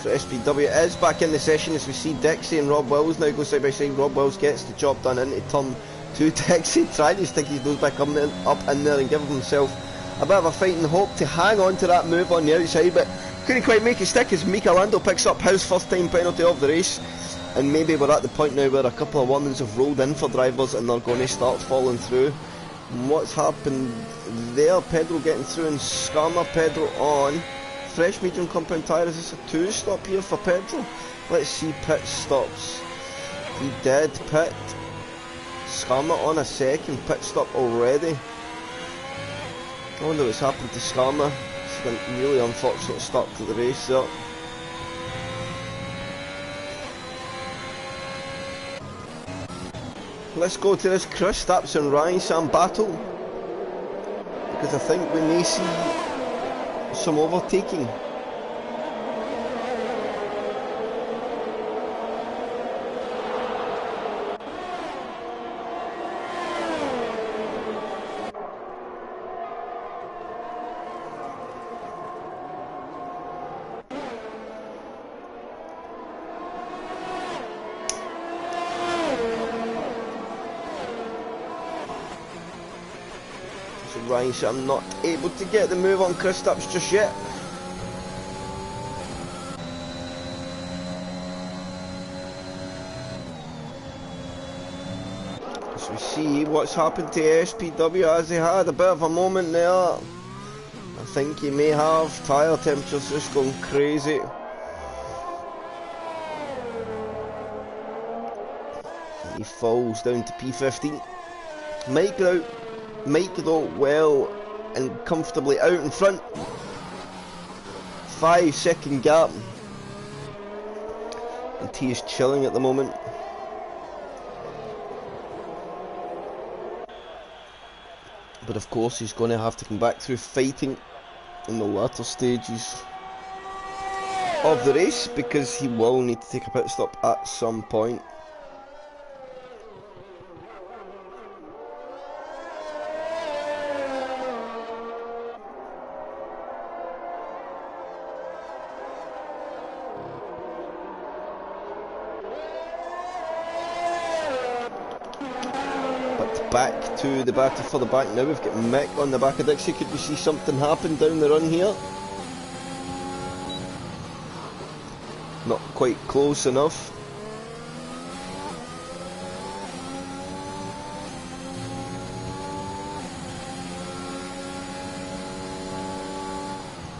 So SPW is back in the session as we see Dixie and Rob Wills now go side by side. Rob Wills gets the job done into turn 2. Dixie trying to stick his nose back up in there and give himself a bit of a fighting hope to hang on to that move on the outside, but couldn't quite make it stick as Mika Lando picks up his first time penalty of the race. And maybe we're at the point now where a couple of warnings have rolled in for drivers and they're going to start falling through. And what's happened there? Pedro getting through and Scammer. Pedro on. Fresh medium compound tyre. Is this a 2-stop here for Pedro? Let's see pit stops. He did pit. Scammer on a second pit stop already. I wonder what's happened to Scammer. It's been a really unfortunate start to the race there. Let's go to this Chris Stapps and Ryan Sam battle, because I think we may see some overtaking. Ryan Sam not able to get the move on Chris Stapps just yet. So we see what's happened to SPW as they had a bit of a moment there. I think he may have tyre temperatures just going crazy. He falls down to P15. Mike though well and comfortably out in front. 5-second gap. And he is chilling at the moment. But of course he's going to have to come back through fighting in the latter stages of the race, because he will need to take a pit stop at some point. Back to the battle for the back now. We've got Mick on the back of Dixie. Could we see something happen down the run here? Not quite close enough.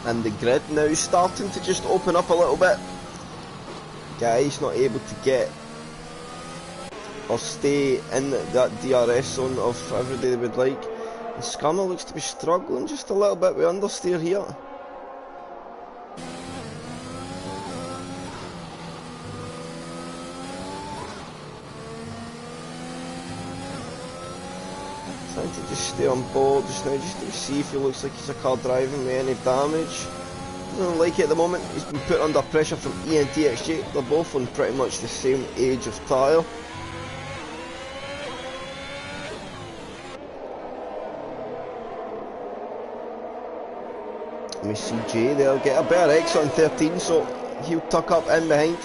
And the grid now starting to just open up a little bit. Guys not able to get or stay in that DRS zone of everybody they would like. And Scammer looks to be struggling just a little bit with understeer here. Trying to just stay on board just now, just to see if he looks like he's a car driving with any damage. Doesn't like it at the moment. He's been put under pressure from ENTXJ. They're both on pretty much the same age of tyre. We see Jay there get a better exit on 13, so he'll tuck up in behind.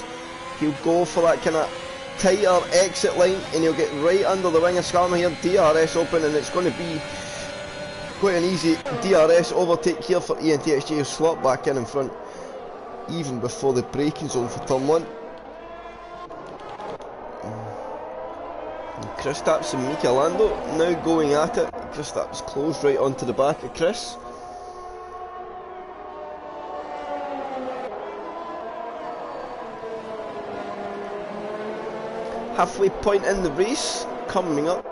He'll go for that kind of tighter exit line and he'll get right under the wing of Scammer here. DRS open, and it's going to be quite an easy DRS overtake here for ENTXJ. He'll slot back in front even before the braking zone for turn 1. And Chris Stapps and Mika Lando now going at it. Chris Stapps closed right onto the back of Chris. Halfway point in the race coming up,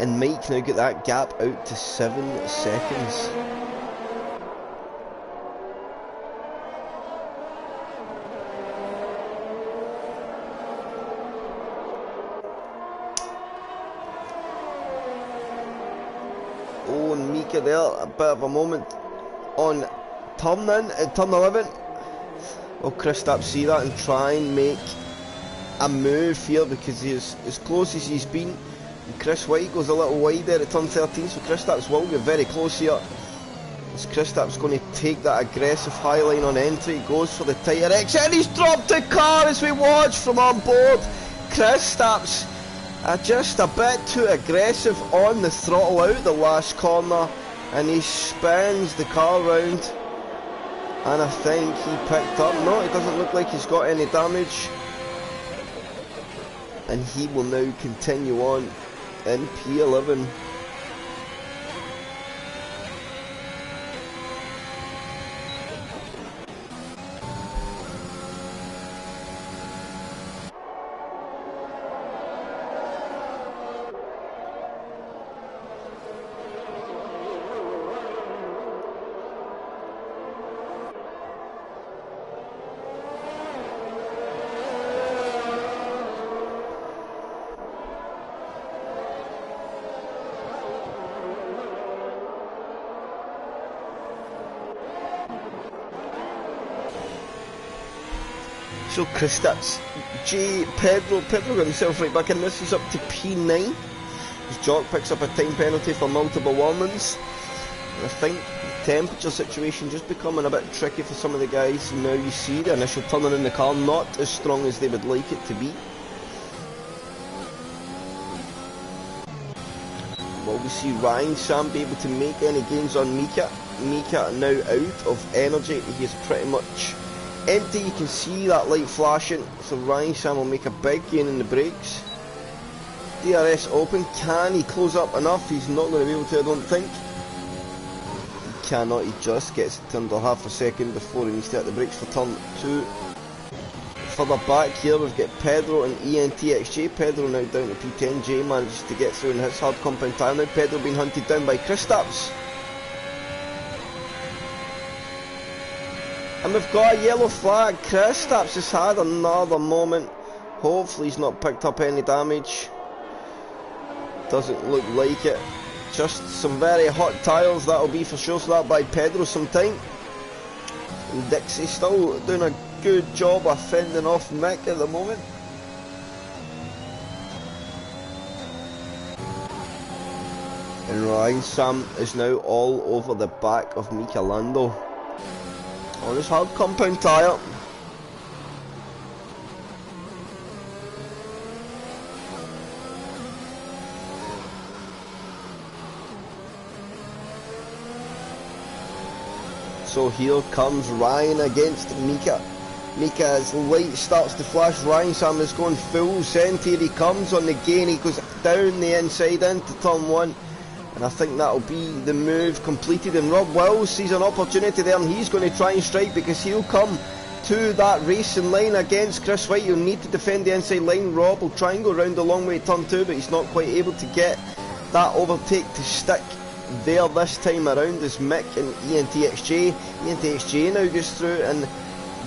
and Mike now get that gap out to 7 seconds. Oh, and Mika there, a bit of a moment on turn 11. Will Chris Stapps see that and try and make a move here, because he's as close as he's been, and Chris White goes a little wide there at turn 13, so Chris Stapps will get very close here. As Chris Stapps going to take that aggressive high line on entry, goes for the tighter exit, and he's dropped the car as we watch from on board. Chris Stapps just a bit too aggressive on the throttle out the last corner, and he spins the car round, and I think he picked up. No, it doesn't look like he's got any damage. and he will now continue on in P11. So Kristaps, Pedro got himself right back in this. He's up to P9. His Jock picks up a time penalty for multiple warnings. And I think the temperature situation just becoming a bit tricky for some of the guys. Now you see the initial turning in the car not as strong as they would like it to be. Will we see Ryan Sam be able to make any gains on Mika? Mika now out of energy. He is pretty much empty. You can see that light flashing, so Ryan Sam will make a big gain in the brakes. DRS open, can he close up enough? He's not going to be able to, I don't think. He cannot, he just gets it under half a second before he needs to hit the brakes for turn 2. Further back here we've got Pedro and ENTXJ. Pedro now down to P10, J manages to get through and hits hard compound tyre. Now Pedro being hunted down by Kristaps. And we've got a yellow flag. Kristaps has had another moment. Hopefully he's not picked up any damage. Doesn't look like it. Just some very hot tyres, that'll be for sure. So that buy Pedro some time. And Dixie still doing a good job of fending off Mick at the moment. And Ryan Sam is now all over the back of Mika Lando on his hard compound tyre. So here comes Ryan against Mika. Mika's light starts to flash. Ryan Sam is going full send. Here he comes on the gain. He goes down the inside into turn 1. And I think that'll be the move completed. And Rob Wells sees an opportunity there, and he's going to try and strike because he'll come to that racing line against Chris White. He'll need to defend the inside line. Rob will try and go round the long way turn 2, but he's not quite able to get that overtake to stick there this time around as Mick and ENTXJ. ENTXJ now goes through, and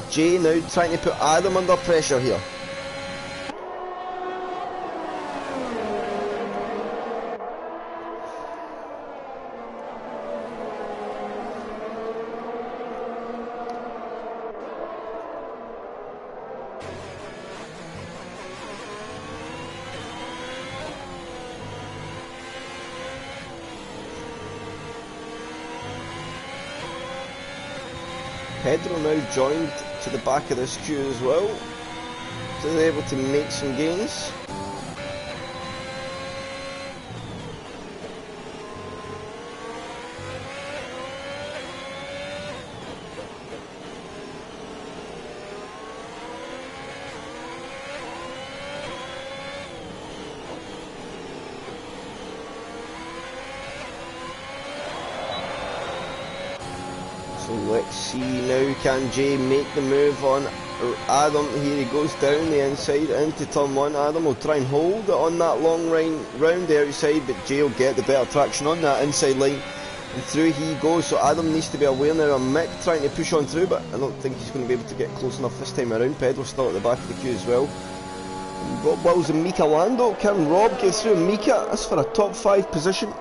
Jay now trying to put Adam under pressure here. Pedro now joined to the back of this queue as well, so they're able to make some gains. So let's see now, can Jay make the move on Adam? Here he goes down the inside into turn 1. Adam will try and hold it on that long line round the outside, but Jay will get the better traction on that inside line. And through he goes, so Adam needs to be aware now of Mick trying to push on through, but I don't think he's going to be able to get close enough this time around. Pedro's still at the back of the queue as well. And Rob Wells and Mika Lando. Can Rob get through Mika? That's for a top 5 position.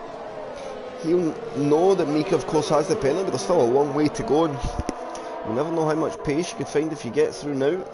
He'll know that Mika of course has the penalty, but there's still a long way to go, and you never know how much pace you can find if you get through now.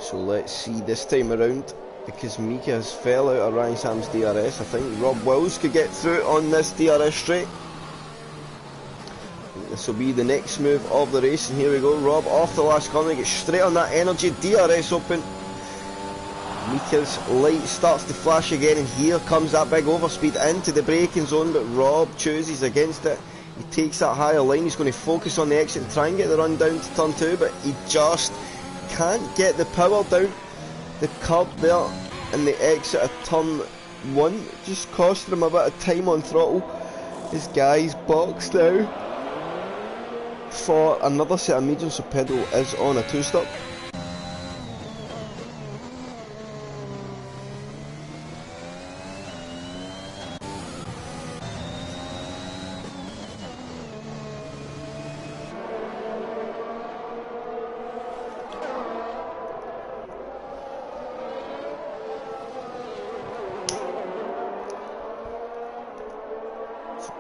So let's see this time around, because Mika has fell out of Ryan Sam's DRS. I think Rob Wells could get through on this DRS straight. This will be the next move of the race, and here we go. Rob off the last corner, gets straight on that energy. DRS open. Mika's light starts to flash again, and here comes that big overspeed into the braking zone, but Rob chooses against it. He takes that higher line. He's going to focus on the exit and try and get the run down to turn 2, but he just can't get the power down the curb there in the exit of turn 1. Just costing him a bit of time on throttle. This guy's boxed now for another set of mediums, so Pedro is on a 2-stop.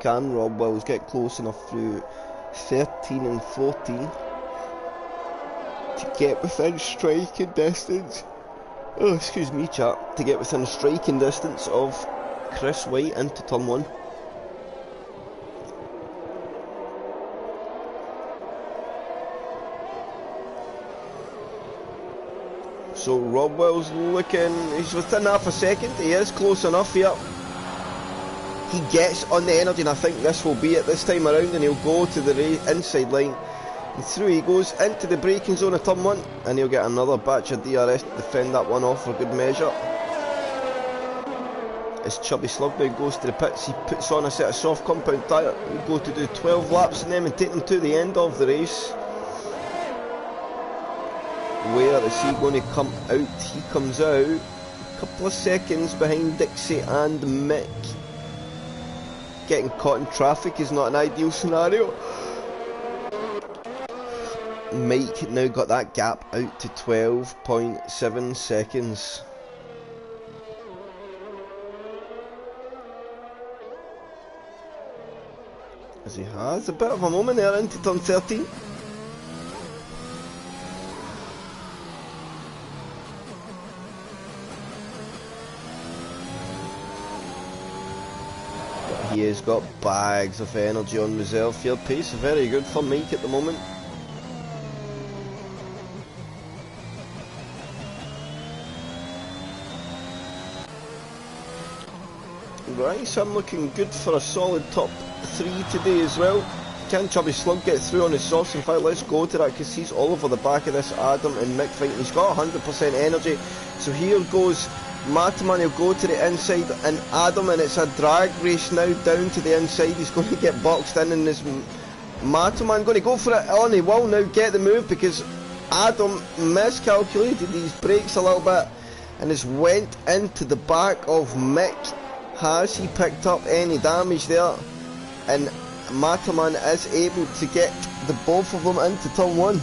Can Rob Wells get close enough through 13 and 14 to get within striking distance? Oh, excuse me, chat. To get within striking distance of Chris White into turn 1. So Rob Wells looking, he's within half a second. He is close enough here. He gets on the energy, and I think this will be it this time around, and he'll go to the inside line, and through he goes into the braking zone of turn 1, and he'll get another batch of DRS to defend that one off for good measure. As Chubby Slug now goes to the pits, he puts on a set of soft compound tyre. He'll go to do 12 laps in them and take them to the end of the race. Where is he going to come out? He comes out a couple of seconds behind Dixie and Mick. Getting caught in traffic is not an ideal scenario. Mike now got that gap out to 12.7 seconds. As he has a bit of a moment there into turn 13. He has got bags of energy on reserve here. Pace very good for Mike at the moment. Right, so I'm looking good for a solid top 3 today as well. Can Chubby Slug get through on his softs? In fact, let's go to that, because he's all over the back of this Adam and Mick fight. He's got 100% energy. So here goes Mataman. He'll go to the inside, and Adam, and it's a drag race now down to the inside. He's going to get boxed in, and this Mataman going to go for it on. He will now get the move, because Adam miscalculated his brakes a little bit and has went into the back of Mick. Has he picked up any damage there? And Mataman is able to get the both of them into turn 1.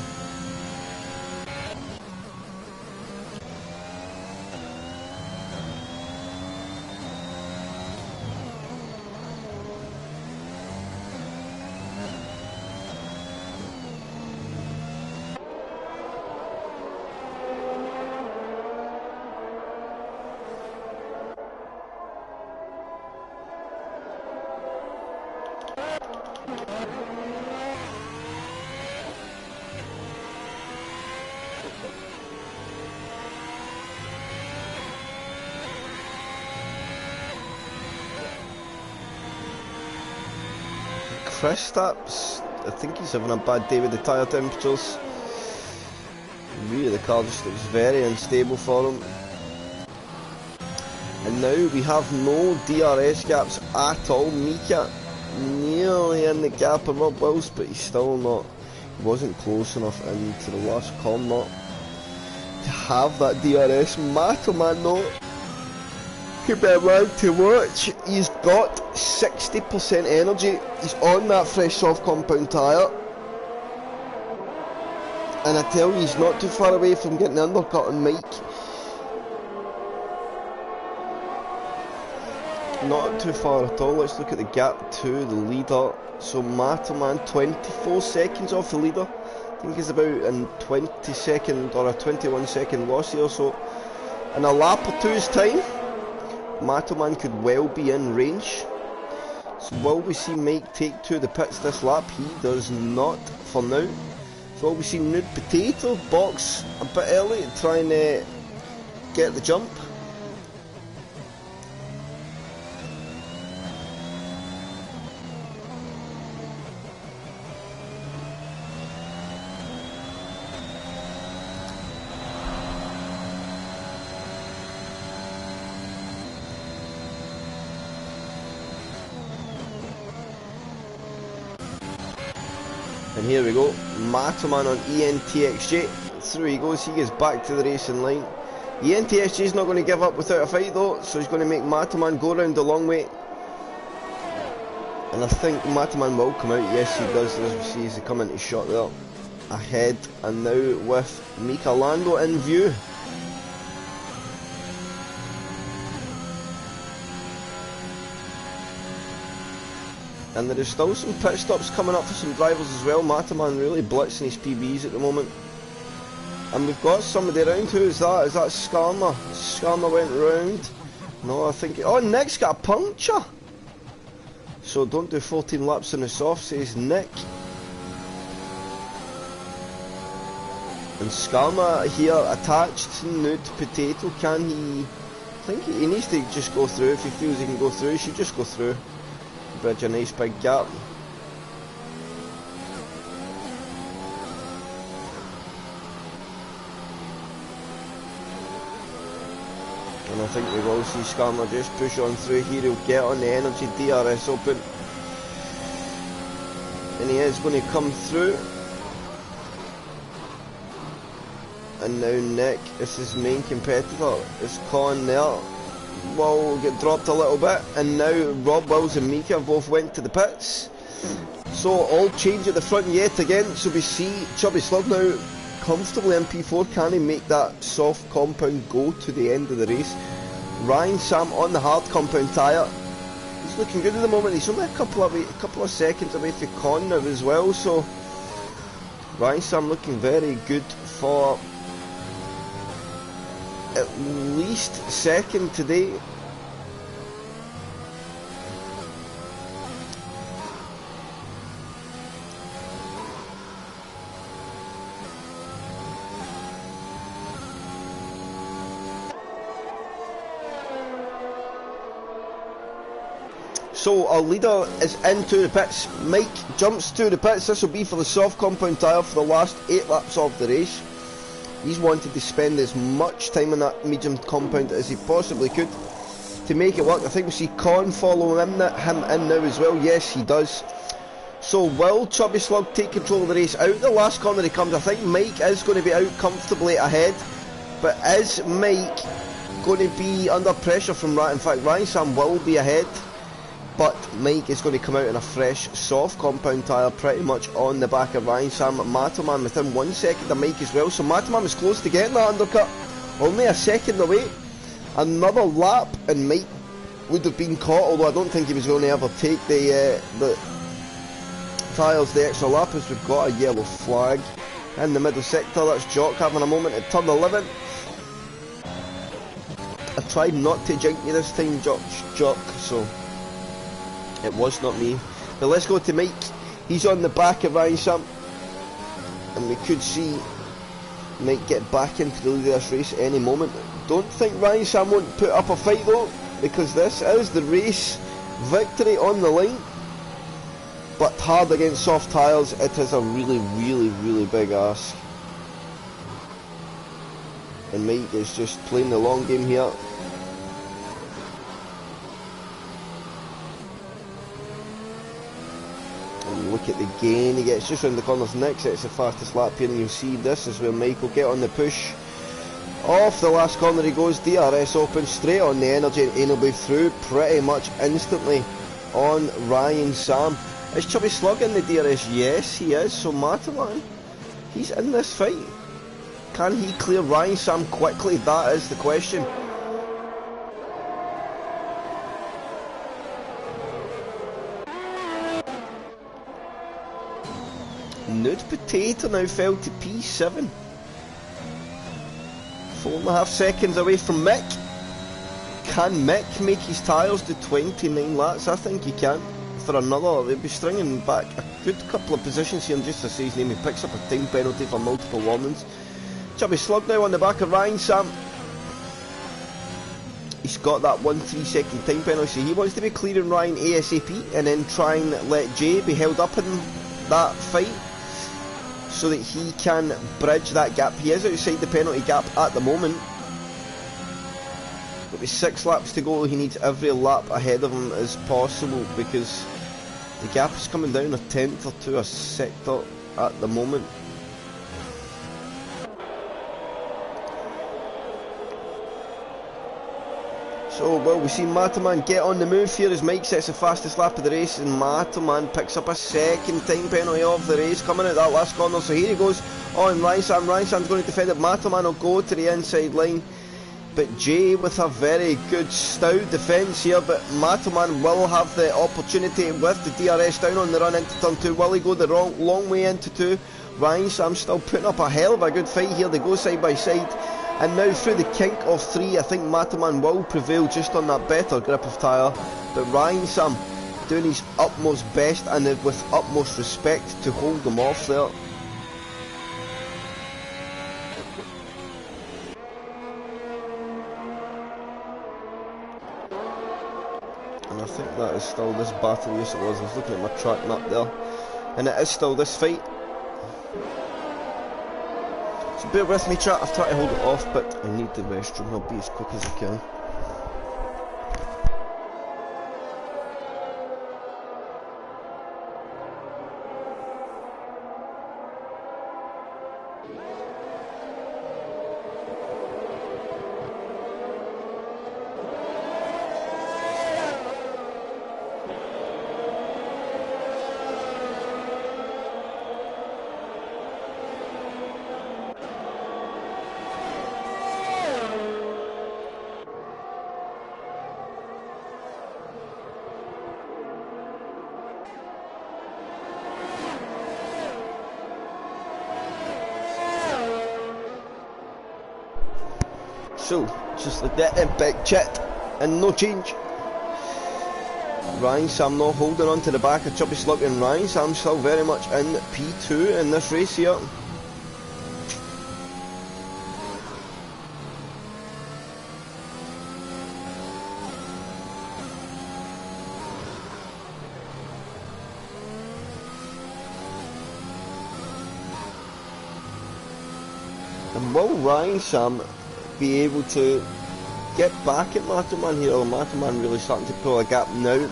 Kristaps, I think he's having a bad day with the tyre temperatures. Really, the car just looks very unstable for him. And now we have no DRS gaps at all. Mika nearly in the gap of Rob Wells, but he's still not. He wasn't close enough into the last corner to have that DRS. Mataman though, could be around to watch. He's got 60% energy. He's on that fresh soft compound tyre, and I tell you, he's not too far away from getting the undercut on Mike. Not too far at all. Let's look at the gap to the leader. So Mataman 24 seconds off the leader. I think he's about a 20-second or a 21-second loss here. So in a lap or two's time, Mataman could well be in range So will we see Mike take to the pits this lap? He does not for now. So will we see Nude Potato box a bit early to try and get the jump? And here we go, Mataman on ENTXJ, through he goes, he gets back to the racing line. ENTXJ is not going to give up without a fight though, so he's going to make Mataman go round the long way. And I think Mataman will come out, yes he does, as we see he's coming into shot there. Ahead, and now with Mika Lando in view. And there is still some pit stops coming up for some drivers as well. Mataman really blitzing his PBs at the moment. And we've got somebody around. Who is that? Is that Skarma? Skarma went round. No, I think... Oh, Nick's got a puncture! So don't do 14 laps in the soft, says Nick. And Skarma here attached to Nude Potato. Can he... I think he needs to just go through. If he feels he can go through, he should just go through. Bridge a nice big gap. And I think we will see Skarma just push on through here. He'll get on the Energy DRS Open. And he is going to come through. And now Nick is his main competitor. Is Con there. Will get dropped a little bit, and now Rob Wills and Mika both went to the pits. So all change at the front yet again. So we see Chubby Slug now comfortably in P4. Can he make that soft compound go to the end of the race? Ryan Sam on the hard compound tyre. He's looking good at the moment. He's only a couple of seconds away from Con now as well. So Ryan Sam looking very good for at least second today. So our leader is into the pits. Mike jumps to the pits. This will be for the soft compound tyre for the last 8 laps of the race. He's wanted to spend as much time on that medium compound as he possibly could to make it work. I think we see Con following him in now as well. Yes, he does. So will Chubby Slug take control of the race? Out the last corner he comes. I think Mike is going to be out comfortably ahead. But is Mike going to be under pressure from Ryan? In fact, Ryan Sam will be ahead. But Mike is going to come out in a fresh, soft compound tyre pretty much on the back of Ryan Sam. Mataman within 1 second of Mike as well. So Mataman was close to getting that undercut. Only a second away. Another lap and Mike would have been caught, although I don't think he was going to ever take the tyres the extra lap, as we've got a yellow flag in the middle sector. That's Jock having a moment at turn 11. I tried not to jink you this time, Jock, so... it was not me. But let's go to Mike. He's on the back of Ryan Sam. And we could see Mike get back into the lead of this race any moment. Don't think Ryan Sam won't put up a fight though, because this is the race victory on the line. But hard against soft tyres, it is a really, really, really big ask. And Mike is just playing the long game here. Look at the gain he gets just round the corners next. It's the fastest lap here, and you'll see this is where Mike will get on the push. Off the last corner he goes, DRS Open, straight on the Energy, and he'll be through pretty much instantly on Ryan Sam. Is Chubby Slug in the DRS? Yes, he is. So Mataman, he's in this fight. Can he clear Ryan Sam quickly? That is the question. Nude Potato now fell to P7. 4.5 seconds away from Mick. Can Mick make his tyres to 29 laps? I think he can. for another. They'll be stringing back a good couple of positions here, and just to say his name, he picks up a time penalty for multiple warnings. Chubby Slug now on the back of Ryan Sam. He's got that 1 3-second time penalty. He wants to be clearing Ryan ASAP and then try and let Jay be held up in that fight so that he can bridge that gap. He is outside the penalty gap at the moment. But with 6 laps to go, he needs every lap ahead of him as possible because the gap is coming down a tenth or to a sector at the moment. So, well, we see Mataman get on the move here as Mike sets the fastest lap of the race, and Mataman picks up a second time penalty of the race coming out that last corner. So here he goes on Ryan Sam. Ryan Sam's going to defend it. Mataman will go to the inside line, but Jay with a very good stout defence here, but Mataman will have the opportunity with the DRS down on the run into turn 2. Will he go the long way into 2? Ryan Sam still putting up a hell of a good fight here. They go side by side. And now through the kink of 3, I think Mataman will prevail just on that better grip of tyre. But Ryan Sam doing his utmost best and with utmost respect to hold them off there. And I think that is still this battle. Yes it was. I was looking at my track map there. And it is still this fight. So bear with me chat, I've tried to hold it off, but I need the restroom. I'll be as quick as I can. So, just like that, big chat, and no change. Ryan Sam now holding on to the back of Chubby Slug, and Ryan Sam still very much in P2 in this race here. And will Ryan Sam be able to get back at Mataman here, or Mataman really starting to pull a gap now?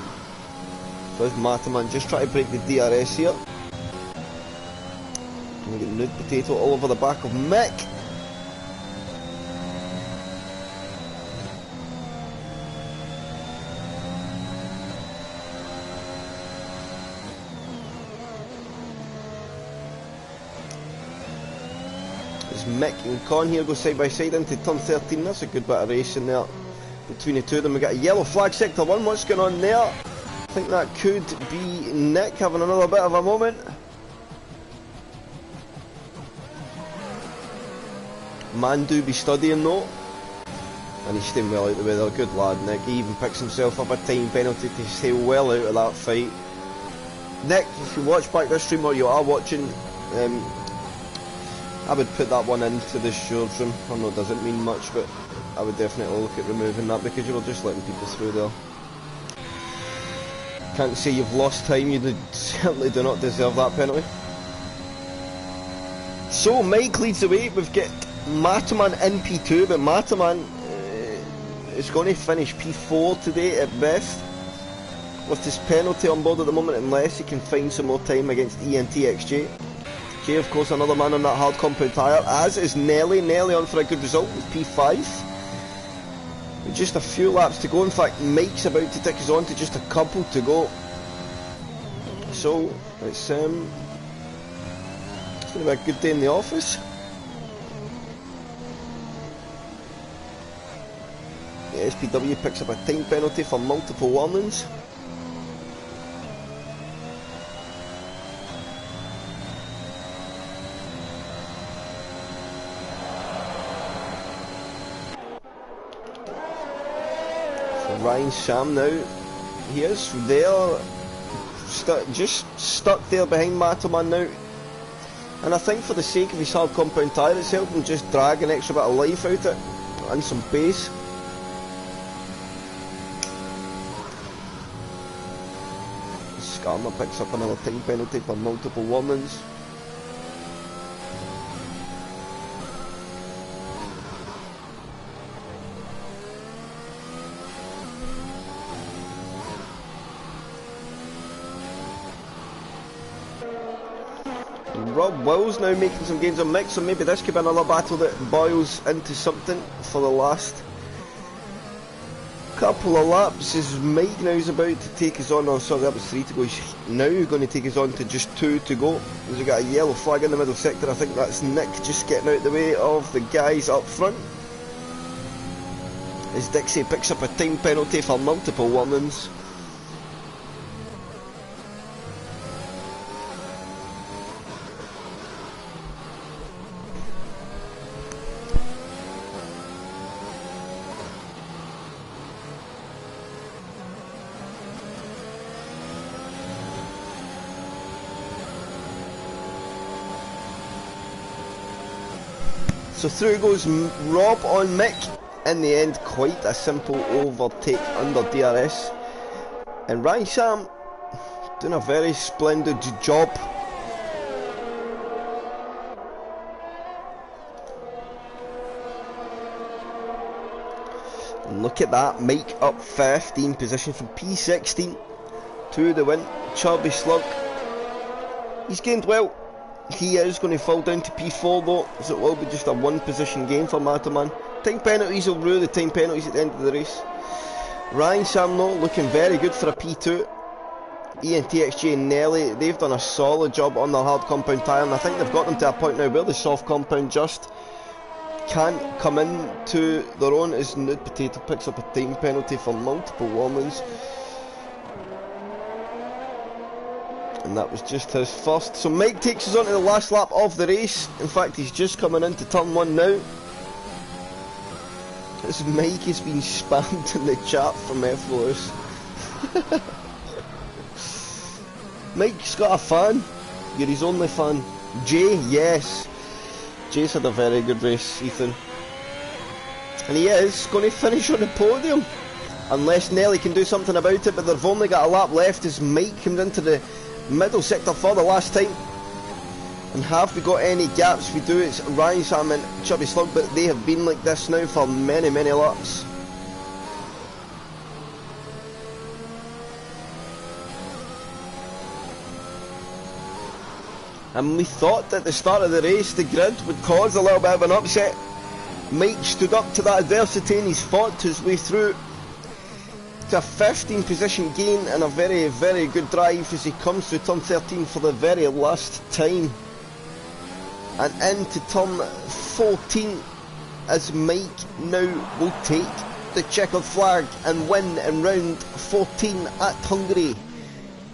So is Mataman just trying to break the DRS here? And we get nude potato all over the back of Mick. Mick and Con here go side by side into turn 13. That's a good bit of racing there between the two of them. We got a yellow flag sector 1. What's going on there? I think that could be Nick having another bit of a moment. Man do be studying though, and he's staying well out of the way there. Good lad Nick. He even picks himself up a time penalty to stay well out of that fight. Nick, if you watch back this stream or you are watching, I would put that one into the short room. I know it doesn't mean much, but I would definitely look at removing that because you were just letting people through there. Can't say you've lost time, you certainly do not deserve that penalty. So Mike leads the way. We've got Mataman in P2, but Mataman is going to finish P4 today at best with his penalty on board at the moment, unless he can find some more time against ENTXJ. Jay, of course, another man on that hard compound tyre, as is Nelly. Nelly on for a good result with P5. With just a few laps to go. In fact, Mike's about to tick us on to just a couple to go. So, it's going to be a good day in the office. The SPW picks up a time penalty for multiple warnings. Ryan Sam now, he is there just stuck there behind Mataman now. And I think for the sake of his hard compound tyre, it's helped him just drag an extra bit of life out it and some pace. Skarma picks up another time penalty for multiple warnings. Rob Wills now making some gains on Mick, so maybe this could be another battle that boils into something for the last couple of laps. As Mike now is about to take us on, oh sorry, that was 3 to go, he's now going to take us on to just 2 to go. We've got a yellow flag in the middle sector. I think that's Nick just getting out the way of the guys up front, as Dixie picks up a time penalty for multiple warnings. So through goes Rob on Mick. In the end, quite a simple overtake under DRS. And Ryan Sam doing a very splendid job. And look at that, Mike up 15 position from P16 to the win. Chubby Slug, he's gained well. He is going to fall down to P4 though, so it will be just a 1 position gain for Mataman. Time penalties will rule the time penalties at the end of the race. Ryan Sam though, looking very good for a P2. ENTXG and Nelly, they've done a solid job on their hard compound tyre, and I think they've got them to a point now where the soft compound just can't come in to their own, as Nude Potato picks up a time penalty for multiple warnings. And that was just his first. So Mike takes us on to the last lap of the race. In fact, he's just coming into turn 1 now. As Mike has been spammed in the chat from F. Lewis. Mike's got a fan. You're his only fan. Jay, yes. Jay's had a very good race, Ethan. And he is going to finish on the podium. Unless Nelly can do something about it, but they've only got a lap left as Mike comes into the middle sector for the last time. And have we got any gaps? We do. It's Ryan Sam and Chubby Slug, but they have been like this now for many laps. And we thought at the start of the race the grid would cause a little bit of an upset. Mike stood up to that adversity and he's fought his way through to a 15 position gain and a very good drive as he comes through turn 13 for the very last time. And into turn 14 as Mike now will take the checkered flag and win in round 14 at Hungary.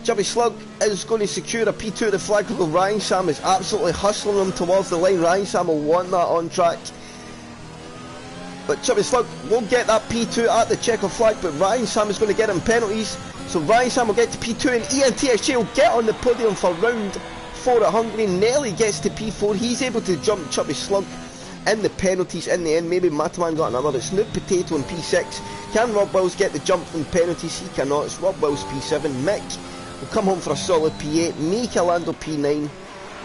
Chubby Slug is going to secure a P2 the flag, while Ryan Sam is absolutely hustling him towards the line. Ryan Sam will want that on track. But Chubby Slug will get that P2 at the checkered flag, but Ryan Sam is going to get him penalties. So Ryan Sam will get to P2 and ENTXG will get on the podium for round 4 at Hungary. Nelly gets to P4. He's able to jump Chubby Slug in the penalties in the end. Maybe Mataman got another. It's Nude Potato in P6. Can Rob Wills get the jump in penalties? He cannot. It's Rob Wills P7. Mick will come home for a solid P8. Mika Lando P9.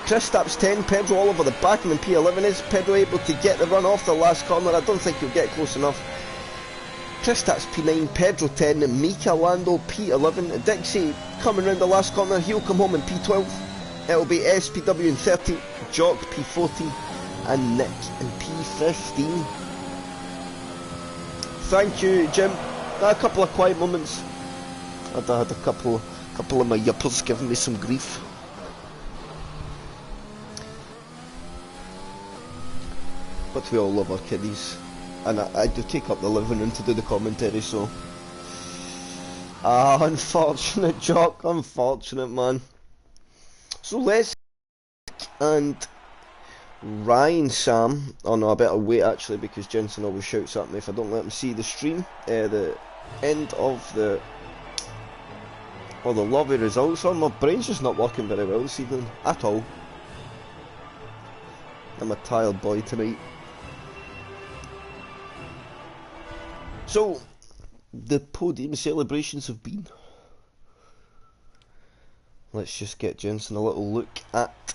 Kristaps 10, Pedro all over the back of him in P11. Is Pedro able to get the run off the last corner? I don't think he'll get close enough. Kristaps P9, Pedro 10, Mika Lando P11. Dixie coming round the last corner, he'll come home in P12. It'll be SPW in 13, Jock P14 and Nick in P15. Thank you, Jim. A couple of quiet moments. I had a couple of my yuppers giving me some grief. But we all love our kiddies, and I do take up the living room to do the commentary, so... unfortunate, Jock, unfortunate, man. So let's... And Ryan Sam... Oh no, I better wait actually, because Jensen always shouts at me if I don't let him see the stream. The end of the Well, the lovely results on my brain's just not working very well this evening at all. I'm a tired boy tonight. So, the podium celebrations have been. Let's just get Jensen a little look at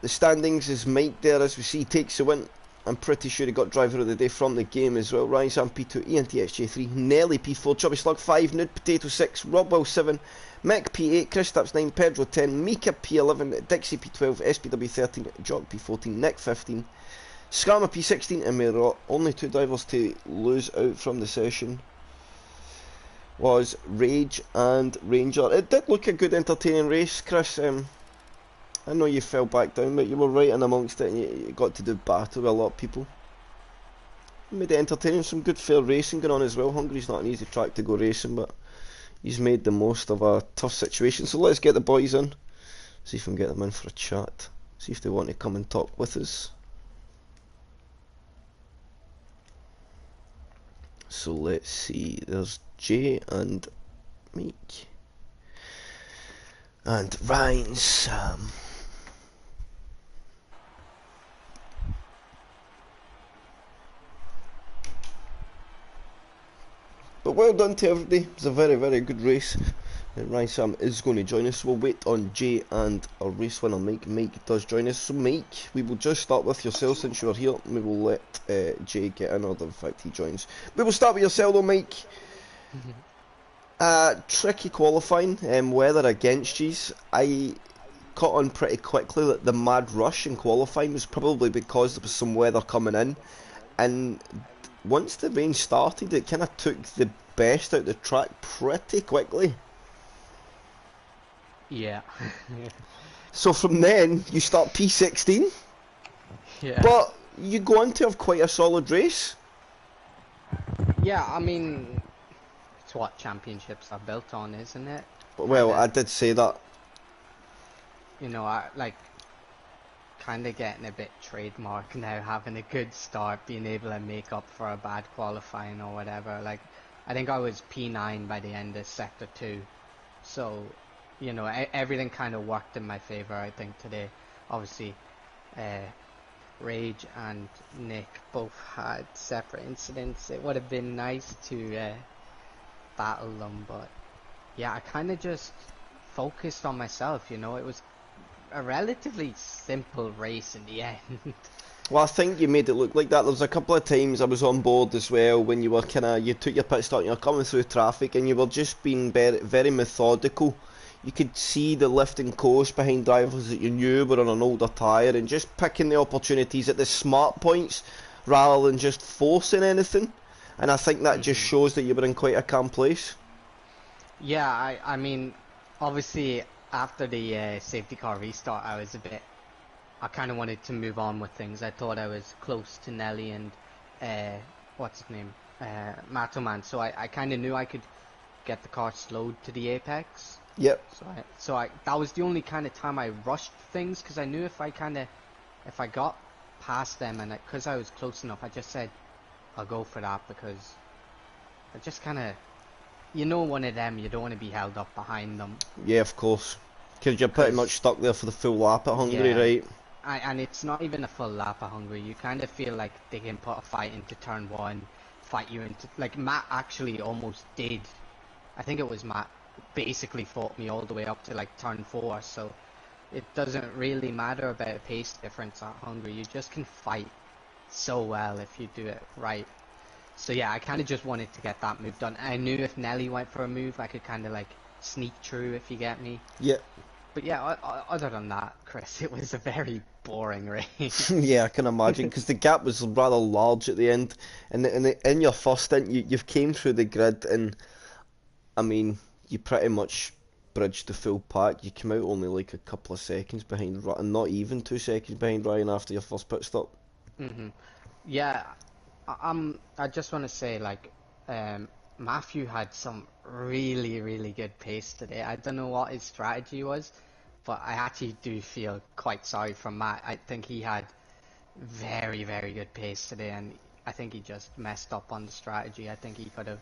the standings as Mike there, as we see, takes the win. I'm pretty sure he got driver of the day from the game as well. Ryan Sam P2, Ian TXJ3, Nelly P4, Chubby Slug 5, Nude Potato 6, Robwell 7, Mick P8, Kristaps 9, Pedro 10, Mika P11, Dixie P12, SPW 13, Jock P14, Nick 15, Skarma P16, and my only two drivers to lose out from the session was Rage and Ranger. It did look a good entertaining race, Chris. I know you fell back down, but you were right in amongst it and you got to do battle with a lot of people. Made it entertaining, some good fair racing going on as well. Hungary's not an easy track to go racing, but he's made the most of a tough situation. So let's get the boys in, see if we can get them in for a chat, see if they want to come and talk with us. So let's see, there's Jay and Mike and Ryan Sam. But well done to everybody. It was a very, very good race. And Ryan Sam is going to join us. We'll wait on Jay and our race winner Mike. Mike does join us. So Mike, we will just start with yourself since you are here. We will let Jay get in, or in fact he joins. We will start with yourself though, Mike. Tricky qualifying, weather against you. I caught on pretty quickly that the mad rush in qualifying was probably because there was some weather coming in, and once the rain started it kind of took the best out of the track pretty quickly. Yeah. So from then you start P16, Yeah. but you go on to have quite a solid race. Yeah, I mean, it's what championships are built on, isn't it? Well, I did say that. You know, I like kind of getting a bit trademark now, having a good start, being able to make up for a bad qualifying or whatever. Like, I think I was P9 by the end of Sector 2, so, you know, everything kind of worked in my favour, I think, today. Obviously, Rage and Nick both had separate incidents. It would have been nice to battle them, but yeah, I kind of just focused on myself, you know. It was a relatively simple race in the end. Well, I think you made it look like that. There was a couple of times I was on board as well when you were you took your pit stop and you were coming through traffic and you were just being very, very methodical. You could see the lifting course behind drivers that you knew were on an older tyre and just picking the opportunities at the smart points rather than just forcing anything. And I think that just shows that you were in quite a calm place. Yeah, I mean, obviously after the safety car restart, I kind of wanted to move on with things. I thought I was close to Nelly and, what's his name, Matoman, so I kind of knew I could get the car slowed to the apex. Yep. So that was the only kind of time I rushed things, because I knew if I got past them and because I was close enough, I just said I'll go for that, because I just kind of, you know, one of them, you don't want to be held up behind them. Yeah, of course. Because you're pretty much stuck there for the full lap at Hungary, yeah, right? And it's not even a full lap at Hungary. You kind of feel like they can put a fight into turn one, fight you into, like Matt actually almost did. I think it was Matt basically fought me all the way up to like turn 4, so it doesn't really matter about a pace difference at Hungary. You just can fight so well if you do it right. So yeah, I kind of just wanted to get that move done. I knew if Nelly went for a move, I could kind of like sneak through, if you get me. Yeah. But yeah, other than that, Chris, it was a very boring race. Yeah, I can imagine, because the gap was rather large at the end, and in your first stint, you've came through the grid, and I mean, you pretty much bridged the full pack. You came out only like a couple of seconds behind, and not even 2 seconds behind Ryan after your first pit stop. Yeah, I just want to say, like, Matthew had some really, really good pace today. I don't know what his strategy was, but I actually do feel quite sorry for Matt. I think he had very, very good pace today, and I think he just messed up on the strategy. I think he could have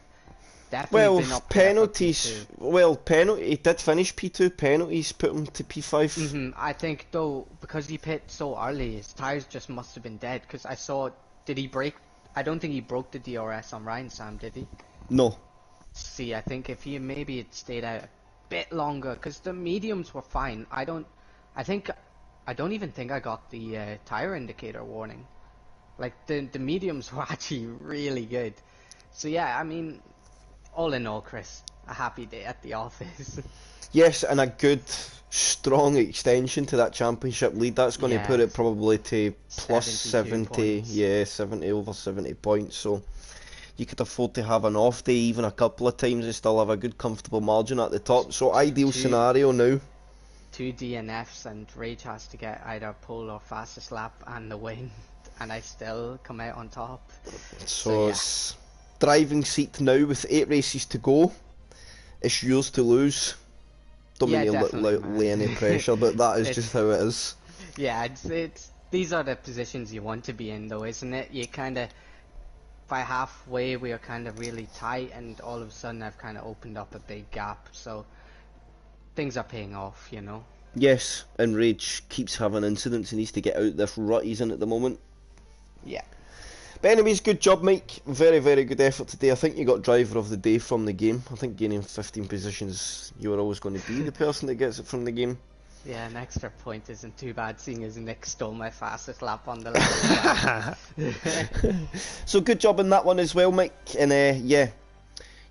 Definitely Well, been up there for penalties. P2. Well, penalty. He did finish P2. Penalties put him to P5. I think though because he pit so early, his tires just must have been dead. Because I saw, did he break? I don't think he broke the DRS on Ryan Sam, did he? No. See, I think if he maybe had stayed out a bit longer, because the mediums were fine. I think, I don't even think I got the tire indicator warning. Like the mediums were actually really good. So yeah, I mean, all in all, Chris, a happy day at the office. Yes, and a good, strong extension to that championship lead. That's going to put it Yes, probably to plus 72 70. points. Yeah, 70 over 70 points. So you could afford to have an off day even a couple of times and still have a good, comfortable margin at the top. So ideal Two scenario now. two DNFs and Rage has to get either pole or fastest lap and the win, and I still come out on top. So So yeah, it's driving seat now with 8 races to go. It's yours to lose. Don't mean yeah, to definitely, lay any man. pressure, but that is just It's how it is. yeah, it's these are the positions you want to be in, though, isn't it? You kind of by halfway we are kind of really tight, and all of a sudden I've kind of opened up a big gap. So things are paying off, you know. Yes, and Rage keeps having incidents. He needs to get out this rut he's in at the moment. Yeah. But anyways, good job, Mike. Very, very good effort today. I think you got driver of the day from the game. I think gaining 15 positions, you were always going to be the person that gets it from the game. Yeah, an extra point isn't too bad, seeing as Nick stole my fastest lap on the lap. So good job in that one as well, Mike. And yeah,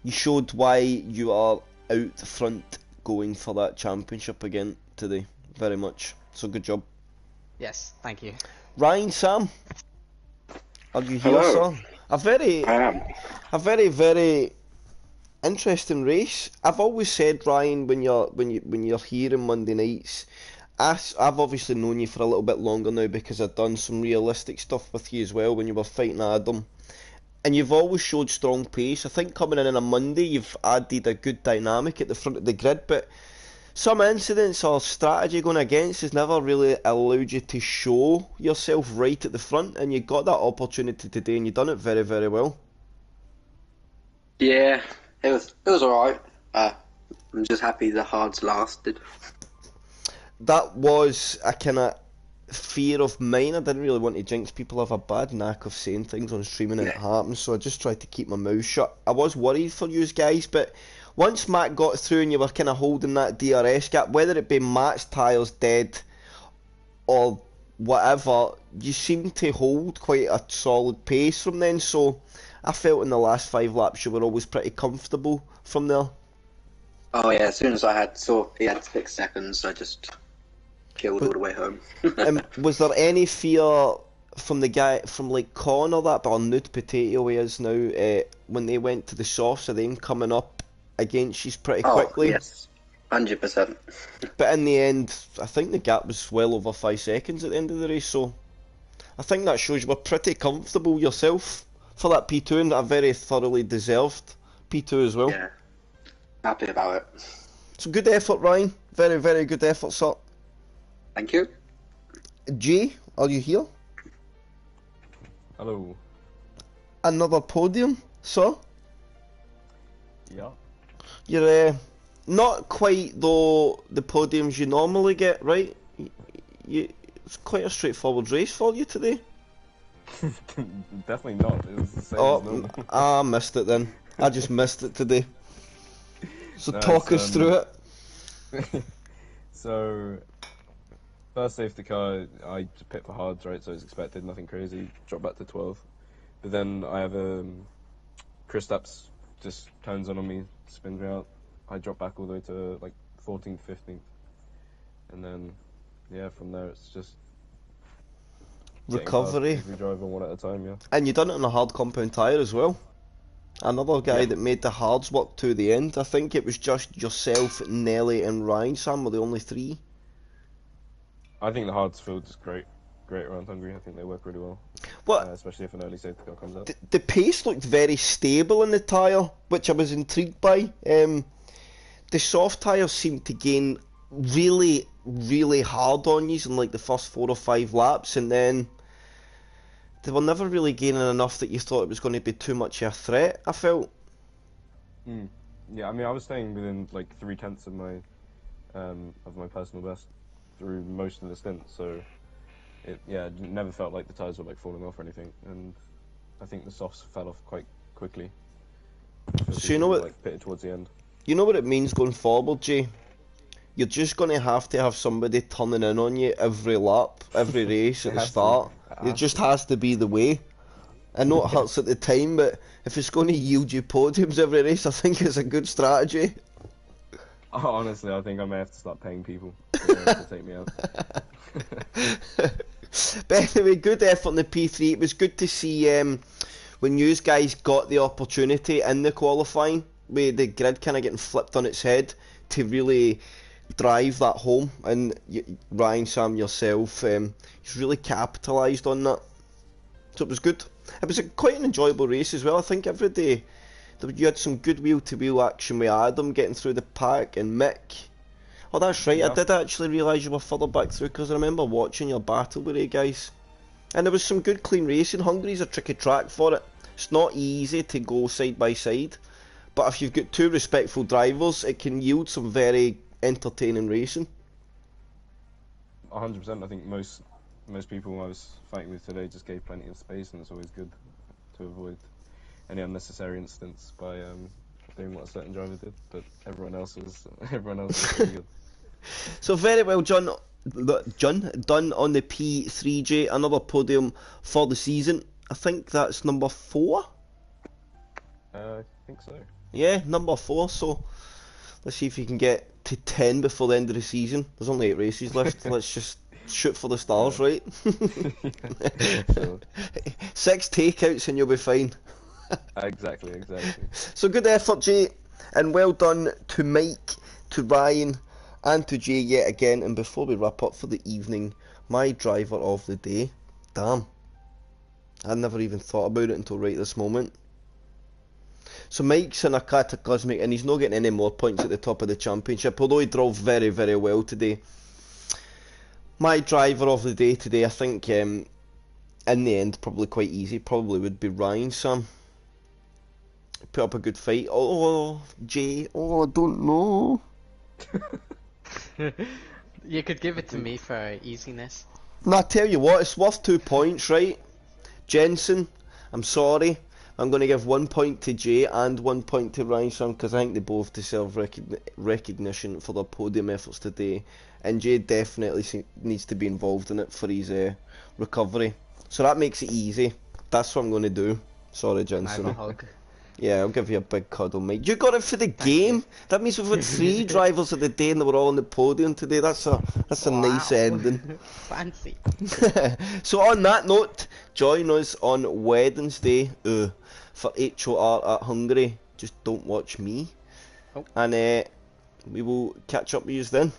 you showed why you are out front going for that championship again today. Very much. So good job. Yes, thank you. Ryan, Sam, are you here, Hello. sir? A very, I am. very interesting race. I've always said, Ryan, when you're here on Monday nights, I've obviously known you for a little bit longer now because I've done some realistic stuff with you as well when you were fighting Adam. And you've always showed strong pace. I think coming in on a Monday, you've added a good dynamic at the front of the grid, but some incidents or strategy going against has never really allowed you to show yourself right at the front, and you got that opportunity today, and you done it very, very well. Yeah, it was alright. I'm just happy the hards lasted. That was a kind of fear of mine. I didn't really want to jinx people. I have a bad knack of saying things on streaming and it happens, so I just tried to keep my mouth shut. I was worried for you guys, but once Matt got through and you were kind of holding that DRS gap, whether it be Matt's tyres dead or whatever, you seemed to hold quite a solid pace from then, so I felt in the last 5 laps you were always pretty comfortable from there. Oh yeah, as soon as saw he had 6 seconds, I just killed all the way home. Was there any fear from the guy, from like Con or that, or Nude Potato he is now, when they went to the softs, of them coming up against you pretty Oh quickly? yes, 100%. But in the end, I think the gap was well over 5 seconds at the end of the race, so I think that shows you were pretty comfortable yourself for that P2, and a very thoroughly deserved P2 as well. Yeah, happy about it. So good effort, Ryan. Very, very good effort, sir. Thank you. Jay, are you here? Hello. Another podium, sir? Yeah. You're not quite though the podiums you normally get, right? It's quite a straightforward race for you today. Definitely not. It was the same as Oh, normal. I missed it then. I just missed it today. So No, talk us through it. So, first safety car, I pit for hards, right? So it's expected, nothing crazy. Drop back to 12. But then I have Kristaps just turns on me, spins me out. I drop back all the way to like 14th, 15th. And then, yeah, from there it's just getting past Recovery. every driver one at a time, yeah. And you done it on a hard compound tyre as well. Another guy Yeah. that made the hards work to the end. I think it was just yourself, Nelly and Ryan. Sam were the only 3. I think the hards field is great around Hungary. I think they work really well. What? Especially if an early safety car comes out. The pace looked very stable in the tyre, which I was intrigued by. The soft tyres seemed to gain really, really hard on you in like the first 4 or 5 laps, and then they were never really gaining enough that you thought it was going to be too much of a threat, I felt. Yeah, I mean, I was staying within like 3/10 of my personal best through most of the stint, so it never felt like the tyres were like falling off or anything, and I think the softs fell off quite quickly for So people who like pitted towards the end. you know what it means going forward, Jay? You're just going to have somebody turning in on you every lap, every race at the start. It just has to be the way. I know it hurts at the time, but if it's going to yield you podiums every race, I think it's a good strategy. Oh, honestly, I think I may have to start paying people to take me out. But anyway, good effort in the P3. It was good to see when you guys got the opportunity in the qualifying, with the grid kind of getting flipped on its head, to really drive that home. And Ryan, Sam, yourself, he's really capitalised on that. So it was good. It was quite an enjoyable race as well. I think every day you had some good wheel-to-wheel action with Adam getting through the pack, and Mick. Oh, that's right, Yeah. I did actually realise you were further back through, because I remember watching your battle with you guys. And there was some good clean racing. Hungary's a tricky track for it. It's not easy to go side by side, but if you've got two respectful drivers, it can yield some very entertaining racing. 100%. I think most people I was fighting with today just gave plenty of space, and it's always good to avoid any unnecessary incidents by doing what a certain driver did. But everyone else was pretty good. So very well done on the P3J. Another podium for the season. I think that's number 4. I think so. Yeah, number 4. So let's see if you can get to 10 before the end of the season. There's only 8 races left. Let's just shoot for the stars, right? Sure. 6 takeouts and you'll be fine. Exactly. So good effort, Jay, and well done to Mike, to Ryan, and to Jay yet again. And before we wrap up for the evening, my driver of the day. Damn, I never even thought about it until right this moment. So Mike's in a cataclysmic, and he's not getting any more points at the top of the championship, although he drove very, very well today. My driver of the day today, I think, in the end, probably quite easy, probably would be Ryan, Sam. Put up a good fight. Oh, Jay, I don't know. You could give it to me for easiness. No, I tell you what, it's worth 2 points, right? Jensen, I'm sorry. I'm going to give 1 point to Jay and 1 point to Ryan, Sam, because I think they both deserve recognition for their podium efforts today. And Jay definitely needs to be involved in it for his recovery. So that makes it easy. That's what I'm going to do. Sorry, Jensen. I have a hug. Yeah, I'll give you a big cuddle, mate. You got it for the game. That means we've had 3 drivers of the day, and they were all on the podium today. That's a nice ending. Fancy. So on that note, join us on Wednesday for HOR at Hungary. Just don't watch me. Oh. And we will catch up with you then.